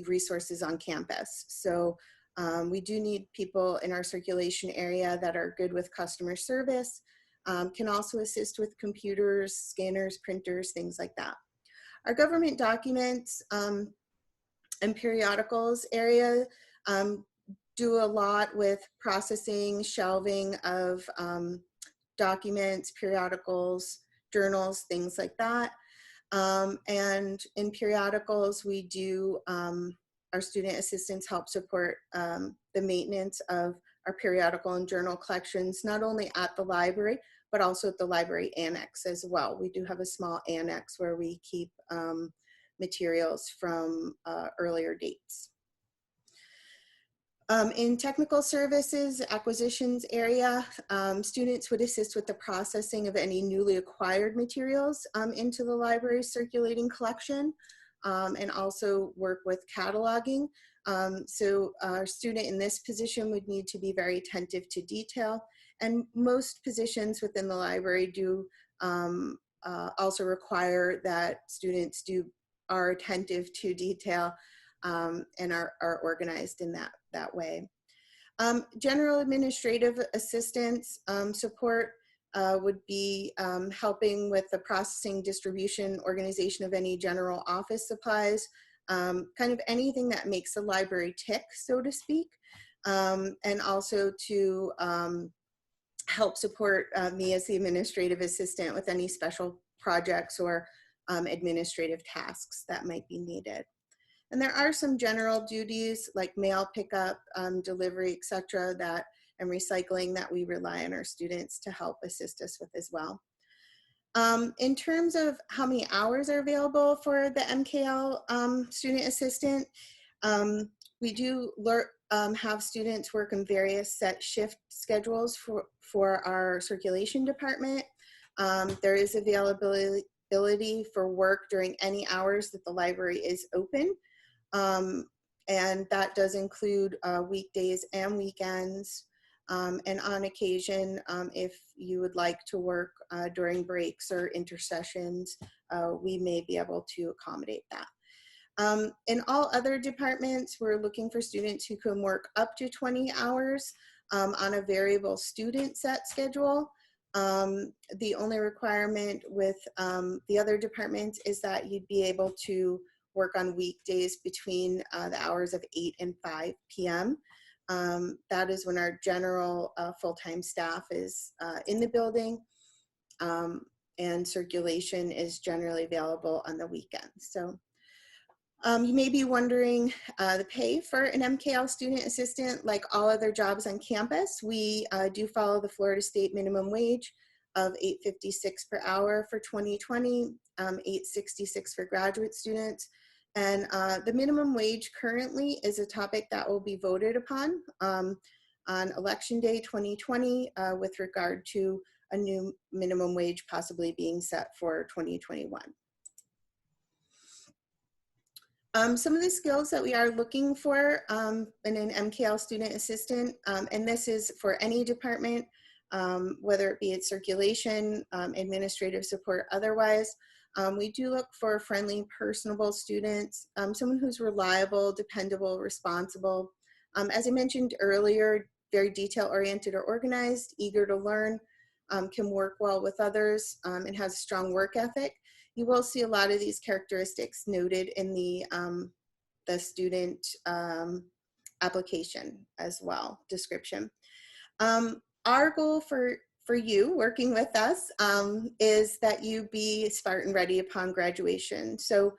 resources on campus. So we do need people in our circulation area that are good with customer service, can also assist with computers, scanners, printers, things like that. Our government documents and periodicals area do a lot with processing, shelving of documents, periodicals, journals, things like that. And in periodicals, we do, our student assistants help support the maintenance of our periodical and journal collections, not only at the library, but also at the library annex as well. We do have a small annex where we keep materials from earlier dates. In technical services acquisitions area, students would assist with the processing of any newly acquired materials into the library's circulating collection, and also work with cataloging. So our student in this position would need to be very attentive to detail, and most positions within the library do also require that students are attentive to detail and are organized in that way. General administrative assistance support would be helping with the processing, distribution, organization of any general office supplies, kind of anything that makes the library tick, so to speak, and also to help support me as the administrative assistant with any special projects or administrative tasks that might be needed. And there are some general duties like mail pickup, delivery, etc., and recycling that we rely on our students to help assist us with as well. In terms of how many hours are available for the MKL student assistant, we do have students work in various set shift schedules for our circulation department. There is availability for work during any hours that the library is open. And that does include weekdays and weekends. And on occasion, if you would like to work during breaks or intercessions, we may be able to accommodate that. In all other departments, we're looking for students who can work up to 20 hours on a variable student set schedule. The only requirement with the other departments is that you'd be able to work on weekdays between the hours of 8 and 5 p.m. That is when our general full-time staff is in the building, and circulation is generally available on the weekends. So you may be wondering the pay for an MKL student assistant. Like all other jobs on campus, we do follow the Florida State minimum wage of $8.56 per hour for 2020, $8.66 for graduate students. And the minimum wage currently is a topic that will be voted upon on Election Day 2020 with regard to a new minimum wage possibly being set for 2021. Some of the skills that we are looking for in an MKL student assistant, and this is for any department, whether it be at circulation, administrative support, otherwise. We do look for friendly, personable students, someone who's reliable, dependable, responsible. As I mentioned earlier, very detail-oriented or organized, eager to learn, can work well with others, and has a strong work ethic. You will see a lot of these characteristics noted in the student application as well, description. Our goal for you working with us is that you be Spartan ready upon graduation. So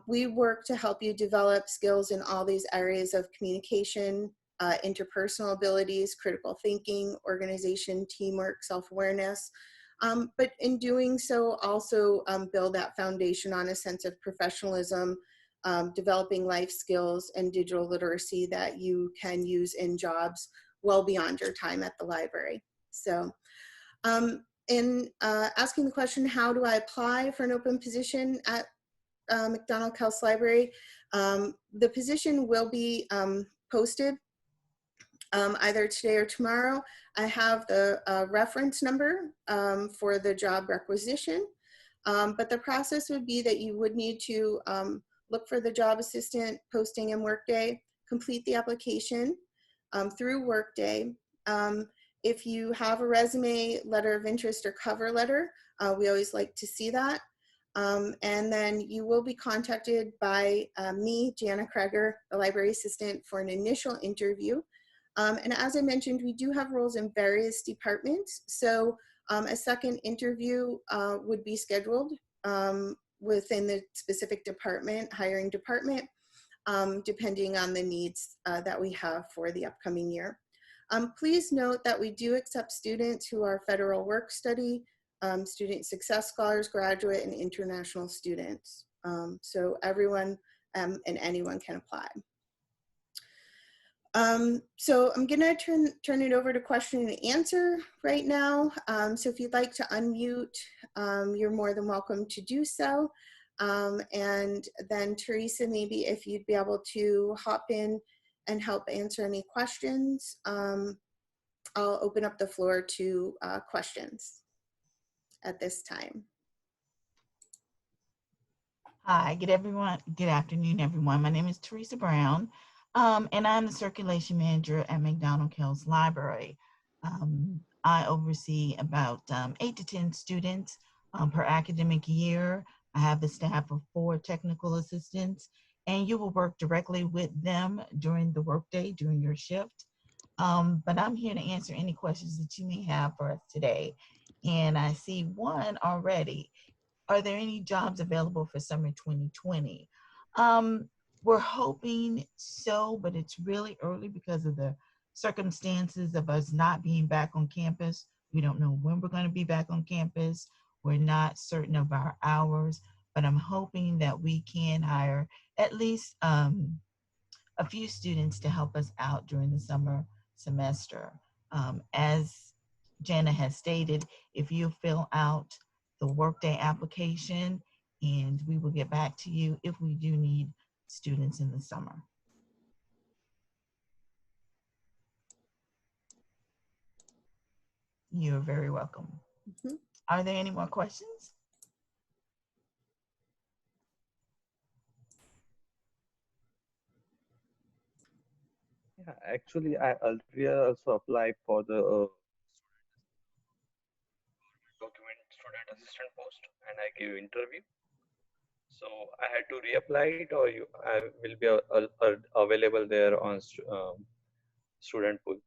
we work to help you develop skills in all these areas of communication, interpersonal abilities, critical thinking, organization, teamwork, self-awareness. But in doing so, also build that foundation on a sense of professionalism, developing life skills and digital literacy that you can use in jobs well beyond your time at the library. So in asking the question, how do I apply for an open position at McDonald-Kelse Library? The position will be posted either today or tomorrow. I have the reference number for the job requisition, but the process would be that you would need to look for the job assistant posting in Workday, complete the application through Workday. If you have a resume, letter of interest, or cover letter, we always like to see that. And then you will be contacted by me, Jana Kreger, the library assistant, for an initial interview. And as I mentioned, we do have roles in various departments. So a second interview would be scheduled within the specific department, hiring department, depending on the needs that we have for the upcoming year. Please note that we do accept students who are federal work study, student success scholars, graduate, and international students. So everyone and anyone can apply. So I'm gonna turn it over to question and answer right now. So if you'd like to unmute, you're more than welcome to do so. And then Teresa, maybe if you'd be able to hop in and help answer any questions, I'll open up the floor to questions at this time. Hi, good afternoon, everyone. My name is Teresa Brown, and I'm the circulation manager at McDonald-Kells Library. I oversee about 8 to 10 students per academic year. I have the staff of 4 technical assistants, and you will work directly with them during the workday, during your shift. But I'm here to answer any questions that you may have for us today. And I see one already. Are there any jobs available for summer 2020? We're hoping so, but it's really early because of the circumstances of us not being back on campus. We don't know when we're going to be back on campus. We're not certain of our hours, but I'm hoping that we can hire at least a few students to help us out during the summer semester. As Jana has stated, if you fill out the workday application, and we will get back to you if we do need students in the summer. You're very welcome. Mm-hmm. Are there any more questions? Yeah, actually, I earlier also applied for the document student assistant post, and I gave interview. So I had to reapply it, or I will be available there on student pool.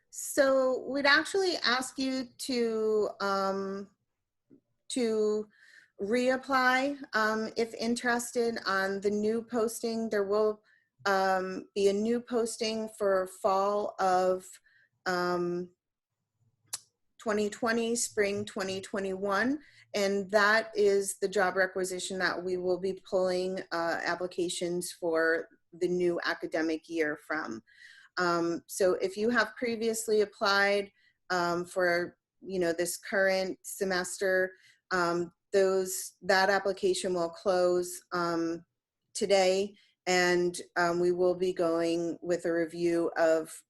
So we'd actually ask you to reapply if interested on the new posting. There will be a new posting for fall of 2020, spring 2021, and that is the job requisition that we will be pulling applications for the new academic year from. So if you have previously applied for this current semester, that application will close today, and we will be going with a review of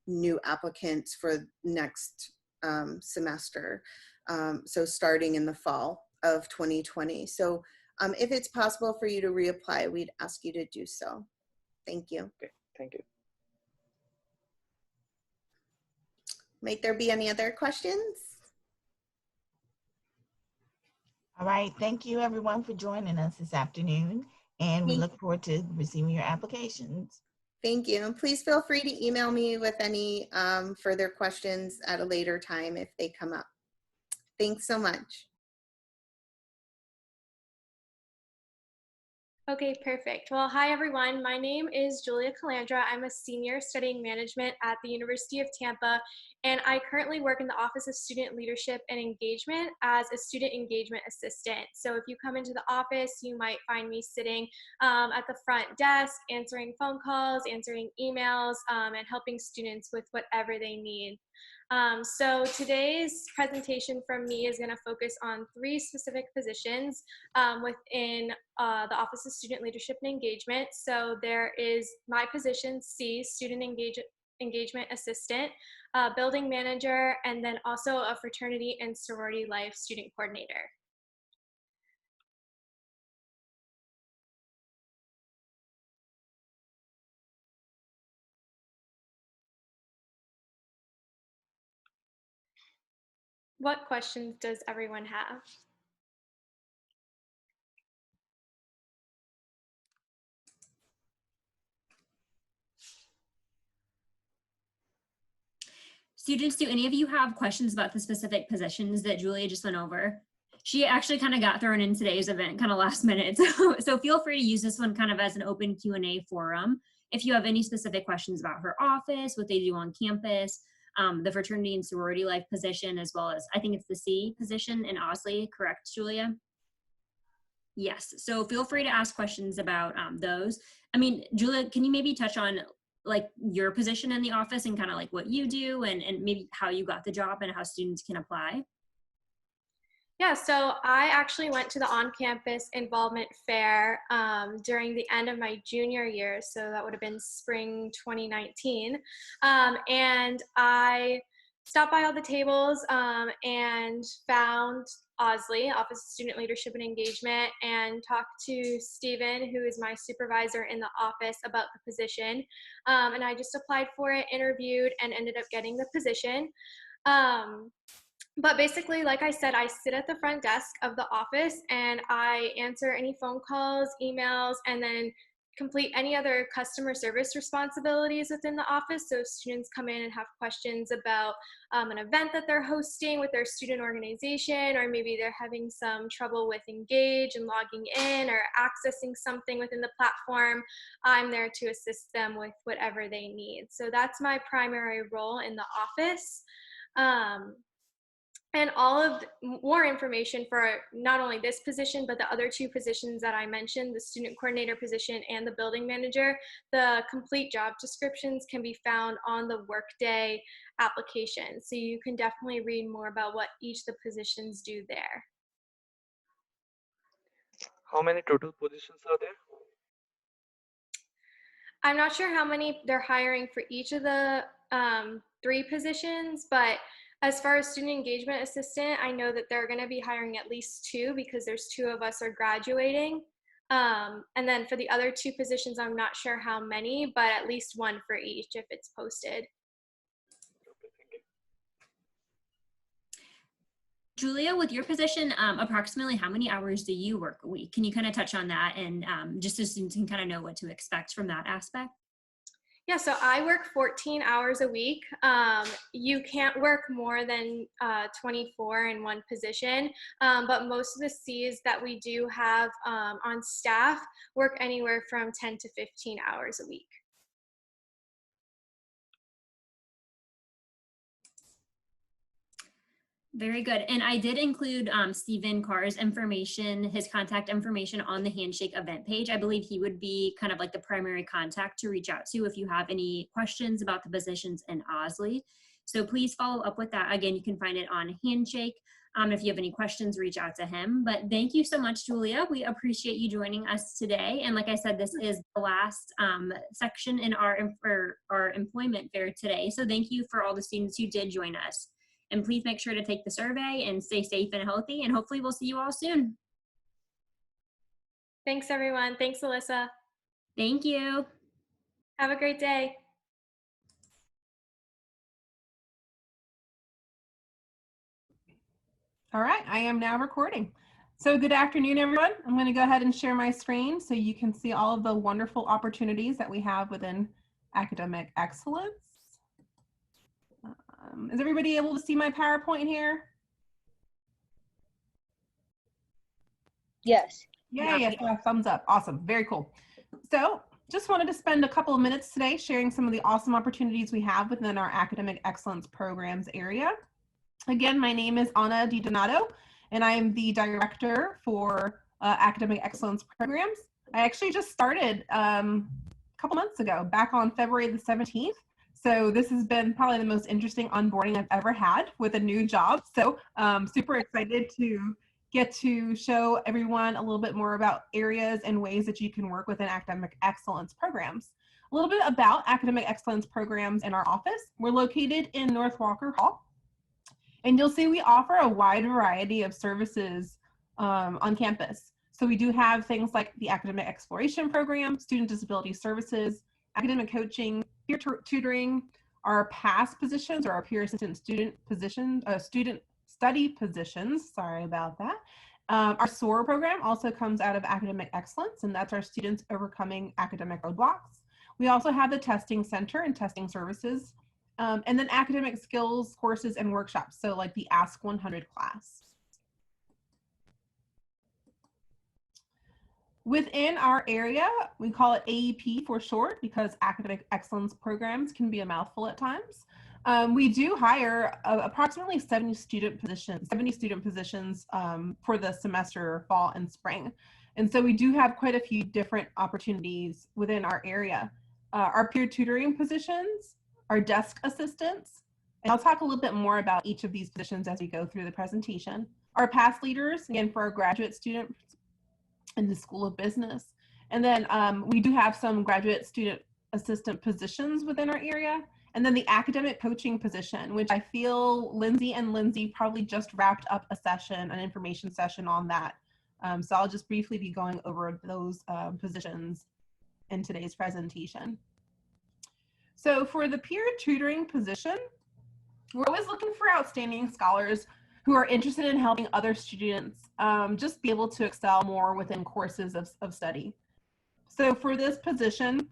new applicants for next semester, so starting in the fall of 2020. So if it's possible for you to reapply, we'd ask you to do so. Thank you. Okay, thank you. Might there be any other questions? All right, thank you everyone for joining us this afternoon, and we look forward to receiving your applications. Thank you. And please feel free to email me with any further questions at a later time if they come up. Thanks so much. Okay, perfect. Well, hi everyone. My name is Julia Calandra. I'm a senior studying management at the University of Tampa, and I currently work in the Office of Student Leadership and Engagement as a student engagement assistant. So if you come into the office, you might find me sitting at the front desk, answering phone calls, answering emails, and helping students with whatever they need. So today's presentation from me is going to focus on 3 specific positions within the Office of Student Leadership and Engagement. So there is my position, C, Student Engagement Assistant, Building Manager, and then also a Fraternity and Sorority Life Student Coordinator. What questions does everyone have? Students, do any of you have questions about the specific positions that Julia just went over? She actually kind of got thrown in today's event kind of last minute. So feel free to use this one kind of as an open Q&A forum. If you have any specific questions about her office, what they do on campus, the fraternity and sorority life position, as well as I think it's the C position in Osley, correct, Julia? Yes, so feel free to ask questions about those. I mean, Julia, can you maybe touch on like your position in the office and kind of like what you do and maybe how you got the job and how students can apply? Yeah, so I actually went to the on-campus involvement fair during the end of my junior year, so that would have been spring 2019, and I stopped by all the tables and found Osley, Office of Student Leadership and Engagement, and talked to Stephen, who is my supervisor in the office, about the position, and I just applied for it, interviewed, and ended up getting the position. But basically, like I said, I sit at the front desk of the office and I answer any phone calls, emails, and then complete any other customer service responsibilities within the office. So if students come in and have questions about an event that they're hosting with their student organization, or maybe they're having some trouble with Engage and logging in or accessing something within the platform, I'm there to assist them with whatever they need. So that's my primary role in the office. And all of more information for not only this position, but the other two positions that I mentioned, the student coordinator position and the building manager, the complete job descriptions can be found on the Workday application. So you can definitely read more about what each of the positions do there. How many total positions are there? I'm not sure how many they're hiring for each of the 3 positions, but as far as student engagement assistant, I know that they're going to be hiring at least 2 because there's 2 of us are graduating. And then for the other 2 positions, I'm not sure how many, but at least 1 for each if it's posted. Julia, with your position, approximately how many hours do you work a week? Can you kind of touch on that and just so students can kind of know what to expect from that aspect? Yeah, so I work 14 hours a week. You can't work more than 24 in one position, but most of the Cs that we do have on staff work anywhere from 10 to 15 hours a week. Very good. And I did include Stephen Carr's information, his contact information on the Handshake event page. I believe he would be kind of like the primary contact to reach out to if you have any questions about the positions in Osley. So please follow up with that. Again, you can find it on Handshake. If you have any questions, reach out to him. But thank you so much, Julia. We appreciate you joining us today. And like I said, this is the last section in our employment fair today. So thank you for all the students who did join us. And please make sure to take the survey and stay safe and healthy. And hopefully we'll see you all soon. Thanks, everyone. Thanks, Alyssa. Thank you. Have a great day. All right, I am now recording. So good afternoon, everyone. I'm going to go ahead and share my screen so you can see all of the wonderful opportunities that we have within academic excellence. Is everybody able to see my PowerPoint here? Yes. Yeah, yes, thumbs up. Awesome. Very cool. So just wanted to spend a couple of minutes today sharing some of the awesome opportunities we have within our academic excellence programs area. Again, my name is Anna DiDonato, and I am the director for academic excellence programs. I actually just started a couple months ago, back on February the 17th. So this has been probably the most interesting onboarding I've ever had with a new job. So super excited to get to show everyone a little bit more about areas and ways that you can work within academic excellence programs. A little bit about academic excellence programs in our office. We're located in North Walker Hall. And you'll see we offer a wide variety of services on campus. So we do have things like the academic exploration program, student disability services, academic coaching, peer tutoring, our PASS positions or our peer assistant student positions, student study positions, sorry about that. Our SOAR program also comes out of academic excellence, and that's our students overcoming academic roadblocks. We also have the testing center and testing services and then academic skills courses and workshops, so like the Ask 100 class. Within our area, we call it AEP for short because academic excellence programs can be a mouthful at times. We do hire approximately 70 student positions for the semester, fall and spring. And so we do have quite a few different opportunities within our area. Our peer tutoring positions, our desk assistants, and I'll talk a little bit more about each of these positions as we go through the presentation. Our past leaders, again, for our graduate students in the School of Business. And then we do have some graduate student assistant positions within our area. And then the academic coaching position, which I feel Lindsay probably just wrapped up a session, an information session on that. So I'll just briefly be going over those positions in today's presentation. So for the peer tutoring position, we're always looking for outstanding scholars who are interested in helping other students just be able to excel more within courses of study. So for this position,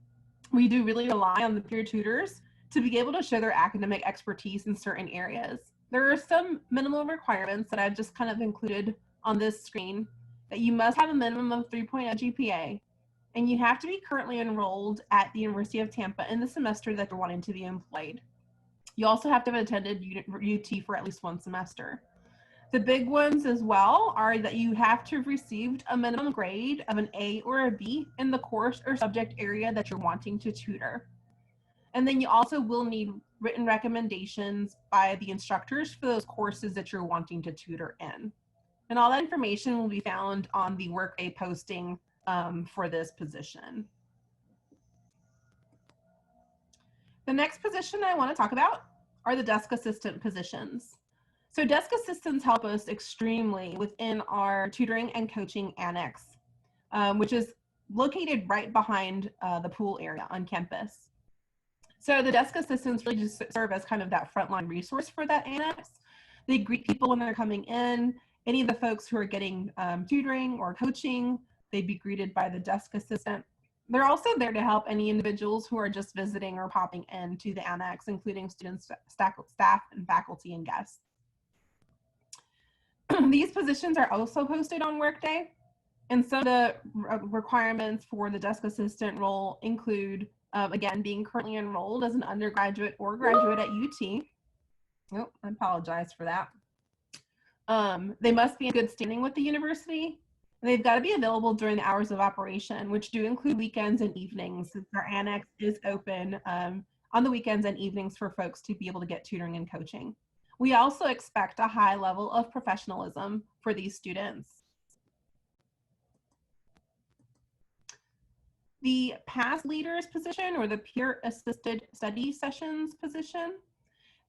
we do really rely on the peer tutors to be able to show their academic expertise in certain areas. There are some minimal requirements that I've just kind of included on this screen, that you must have a minimum of 3.0 GPA, and you have to be currently enrolled at the University of Tampa in the semester that you're wanting to be employed. You also have to have attended UT for at least one semester. The big ones as well are that you have to have received a minimum grade of an A or a B in the course or subject area that you're wanting to tutor. And then you also will need written recommendations by the instructors for those courses that you're wanting to tutor in. And all that information will be found on the Workday posting for this position. The next position I want to talk about are the desk assistant positions. So desk assistants help us extremely within our tutoring and coaching annex, which is located right behind the pool area on campus. So the desk assistants really just serve as kind of that frontline resource for that annex. They greet people when they're coming in. Any of the folks who are getting tutoring or coaching, they'd be greeted by the desk assistant. They're also there to help any individuals who are just visiting or popping into the annex, including students, staff, and faculty and guests. These positions are also posted on Workday, and some of the requirements for the desk assistant role include, again, being currently enrolled as an undergraduate or graduate at UT. Oh, I apologize for that. They must be in good standing with the university, and they've got to be available during the hours of operation, which do include weekends and evenings, since our annex is open on the weekends and evenings for folks to be able to get tutoring and coaching. We also expect a high level of professionalism for these students. The past leaders position, or the peer assisted study sessions position,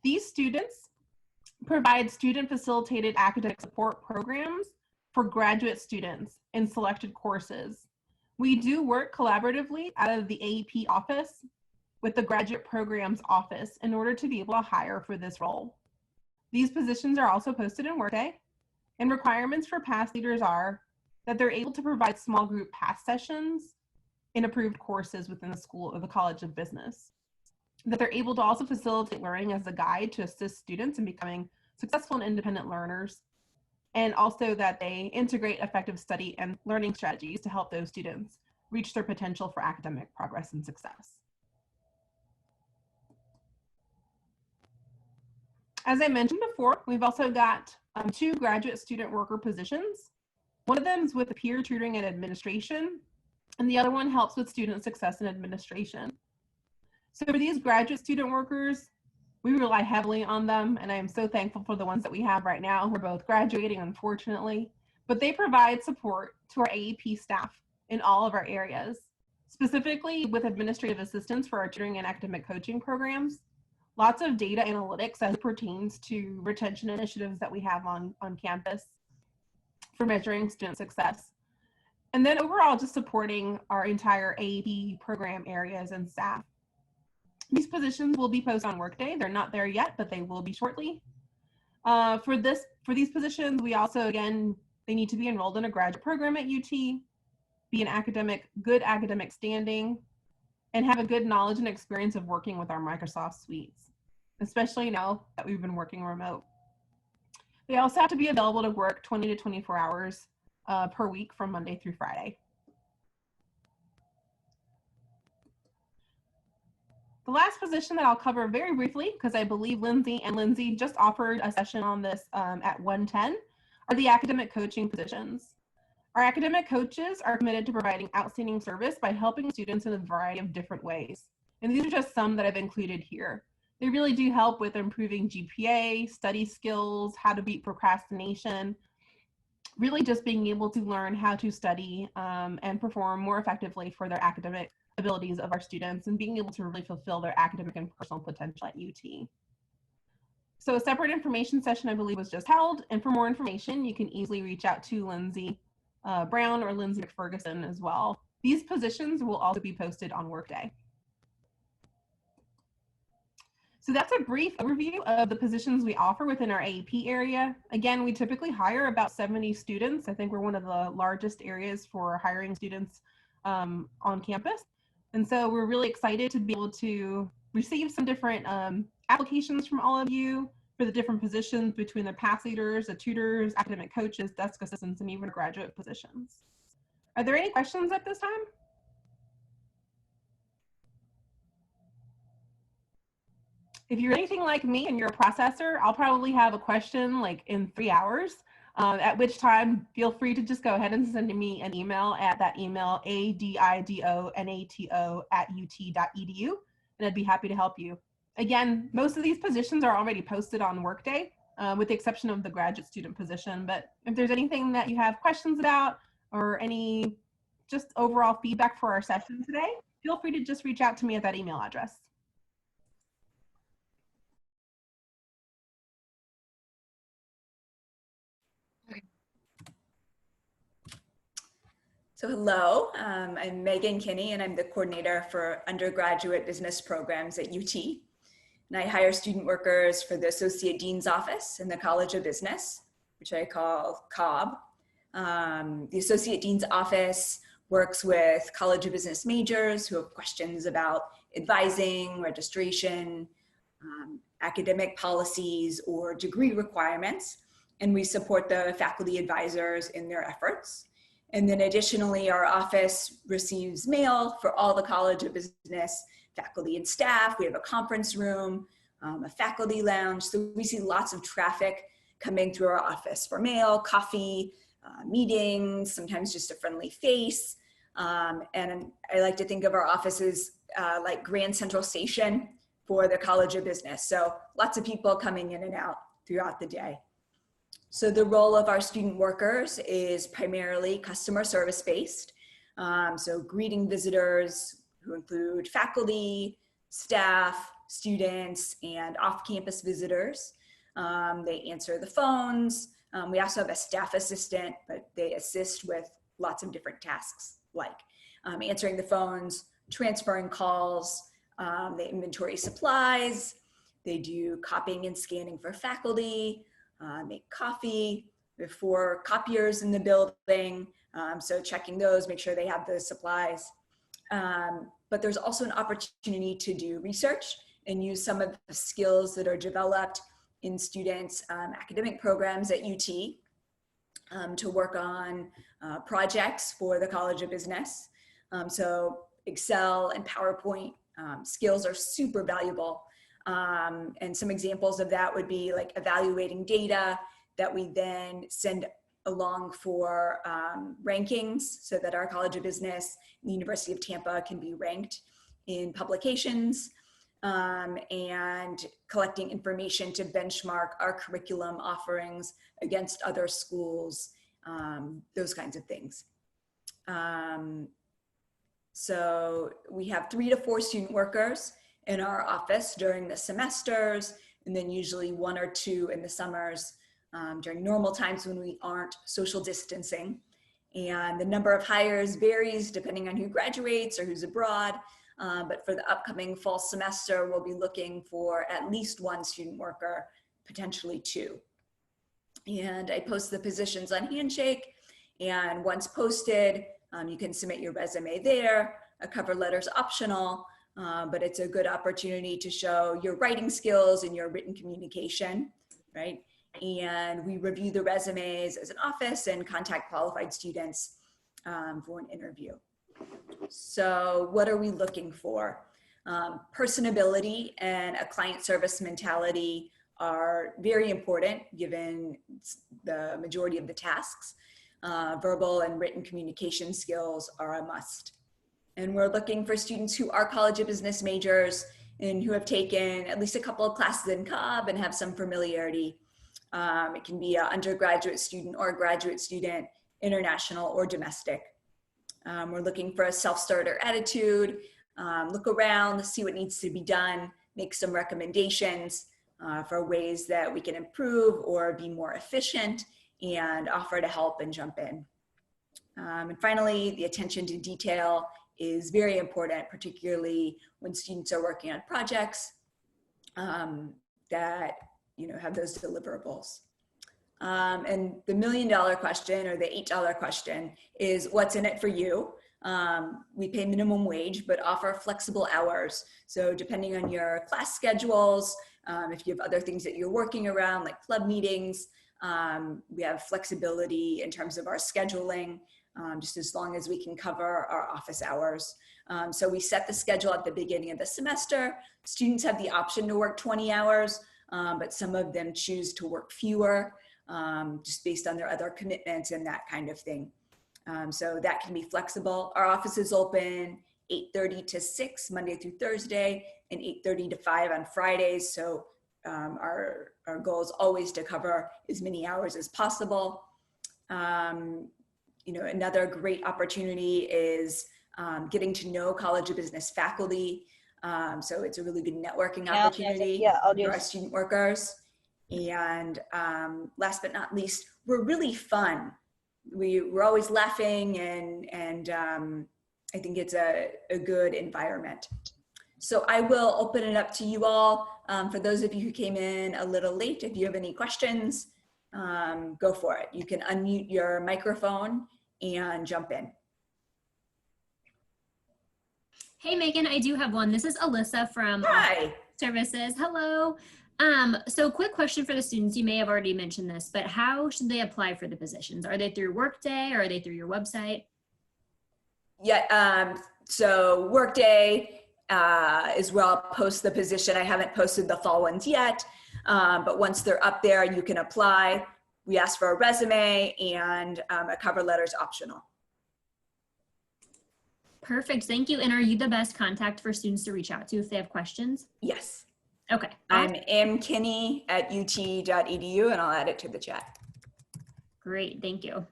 these students provide student facilitated academic support programs for graduate students in selected courses. We do work collaboratively out of the AEP office with the graduate programs office in order to be able to hire for this role. These positions are also posted in Workday, and requirements for past leaders are that they're able to provide small group past sessions in approved courses within the school or the College of Business, that they're able to also facilitate learning as a guide to assist students in becoming successful and independent learners, and also that they integrate effective study and learning strategies to help those students reach their potential for academic progress and success. As I mentioned before, we've also got 2 graduate student worker positions. One of them is with the peer tutoring and administration, and the other one helps with student success and administration. So for these graduate student workers, we rely heavily on them, and I am so thankful for the ones that we have right now. We're both graduating, unfortunately, but they provide support to our AEP staff in all of our areas, specifically with administrative assistance for our tutoring and academic coaching programs. Lots of data analytics as it pertains to retention initiatives that we have on campus for measuring student success. And then overall, just supporting our entire AEP program areas and staff. These positions will be posted on Workday. They're not there yet, but they will be shortly. For these positions, we also, again, they need to be enrolled in a graduate program at UT, be in good academic standing, and have a good knowledge and experience of working with our Microsoft suites. especially now that we've been working remote. They also have to be available to work 20 to 24 hours per week from Monday through Friday. The last position that I'll cover very briefly, because I believe Lindsay just offered a session on this at 1:10, are the academic coaching positions. Our academic coaches are committed to providing outstanding service by helping students in a variety of different ways. And these are just some that I've included here. They really do help with improving GPA, study skills, how to beat procrastination, really just being able to learn how to study and perform more effectively for their academic abilities of our students and being able to really fulfill their academic and personal potential at UT. So a separate information session, I believe, was just held. And for more information, you can easily reach out to Lindsay Brown or Lindsay McFerguson as well. These positions will also be posted on Workday. So that's a brief overview of the positions we offer within our AEP area. Again, we typically hire about 70 students. I think we're one of the largest areas for hiring students on campus. And so we're really excited to be able to receive some different applications from all of you for the different positions between the path leaders, the tutors, academic coaches, desk assistants, and even graduate positions. Are there any questions at this time? If you're anything like me and you're a processor, I'll probably have a question like in 3 hours, at which time feel free to just go ahead and send me an email at that email, adidonato@ut.edu, and I'd be happy to help you. Again, most of these positions are already posted on Workday, with the exception of the graduate student position. But if there's anything that you have questions about or any just overall feedback for our session today, feel free to just reach out to me at that email address. So hello, I'm Megan Kinney and I'm the coordinator for undergraduate business programs at UT. And I hire student workers for the Associate Dean's Office in the College of Business, which I call COB. The Associate Dean's Office works with College of Business majors who have questions about advising, registration, academic policies, or degree requirements. And we support the faculty advisors in their efforts. And then additionally, our office receives mail for all the College of Business faculty and staff. We have a conference room, a faculty lounge. So we see lots of traffic coming through our office for mail, coffee, meetings, sometimes just a friendly face. And I like to think of our offices like Grand Central Station for the College of Business. So lots of people coming in and out throughout the day. So the role of our student workers is primarily customer service based. So greeting visitors who include faculty, staff, students, and off-campus visitors. They answer the phones. We also have a staff assistant, but they assist with lots of different tasks like answering the phones, transferring calls, they inventory supplies, they do copying and scanning for faculty, make coffee. We have 4 copiers in the building, so checking those, make sure they have the supplies. But there's also an opportunity to do research and use some of the skills that are developed in students' academic programs at UT to work on projects for the College of Business. So Excel and PowerPoint skills are super valuable. And some examples of that would be like evaluating data that we then send along for rankings so that our College of Business and the University of Tampa can be ranked in publications, and collecting information to benchmark our curriculum offerings against other schools, those kinds of things. So we have 3 to 4 student workers in our office during the semesters, and then usually 1 or 2 in the summers during normal times when we aren't social distancing. And the number of hires varies depending on who graduates or who's abroad. But for the upcoming fall semester, we'll be looking for at least 1 student worker, potentially 2. And I post the positions on Handshake, and once posted, you can submit your resume there. A cover letter's optional. but it's a good opportunity to show your writing skills and your written communication, right? And we review the resumes as an office and contact qualified students for an interview. So what are we looking for? Personability and a client service mentality are very important given the majority of the tasks. Verbal and written communication skills are a must. And we're looking for students who are College of Business majors and who have taken at least a couple of classes in Cobb and have some familiarity. It can be an undergraduate student or a graduate student, international or domestic. We're looking for a self-starter attitude, look around, see what needs to be done, make some recommendations for ways that we can improve or be more efficient, and offer to help and jump in. And finally, the attention to detail is very important, particularly when students are working on projects that have those deliverables. And the $1 million question, or the $8 question, is what's in it for you? We pay minimum wage, but offer flexible hours. So depending on your class schedules, if you have other things that you're working around, like club meetings, we have flexibility in terms of our scheduling, just as long as we can cover our office hours. So we set the schedule at the beginning of the semester. Students have the option to work 20 hours, but some of them choose to work fewer, just based on their other commitments and that kind of thing. So that can be flexible. Our office is open 8:30 to 6, Monday through Thursday, and 8:30 to 5 on Fridays. So our goal is always to cover as many hours as possible. Another great opportunity is getting to know College of Business faculty. So it's a really good networking opportunity for our student workers. And last but not least, we're really fun. We're always laughing, and I think it's a good environment. So I will open it up to you all. For those of you who came in a little late, if you have any questions, go for it. You can unmute your microphone and jump in. Hey, Megan, I do have one. This is Alyssa from Hi. Services. Hello. So quick question for the students. You may have already mentioned this, but how should they apply for the positions? Are they through Workday, or are they through your website? Yeah, so Workday is where I'll post the position. I haven't posted the fall ones yet, but once they're up there, you can apply. We ask for a resume, and a cover letter is optional. Perfect, thank you. And are you the best contact for students to reach out to if they have questions? Yes. Okay. I'm mkinney@ut.edu, and I'll add it to the chat. Great, thank you.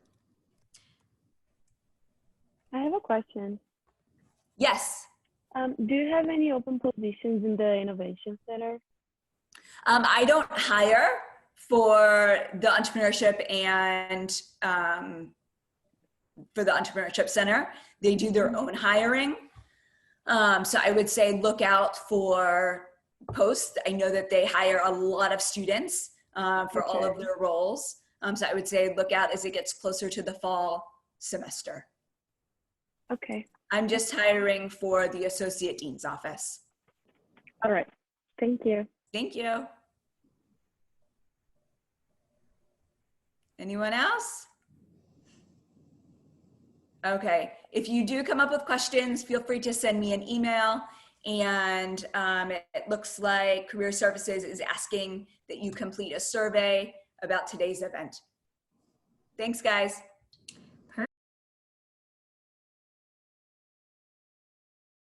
I have a question. Yes. Do you have any open positions in the Innovation Center? I don't hire for the entrepreneurship and for the Entrepreneurship Center. They do their own hiring. So I would say look out for posts. I know that they hire a lot of students for all of their roles. So I would say look out as it gets closer to the fall semester. Okay. I'm just hiring for the Associate Dean's office. All right. Thank you. Thank you. Anyone else? Okay. If you do come up with questions, feel free to send me an email. And it looks like Career Services is asking that you complete a survey about today's event. Thanks, guys.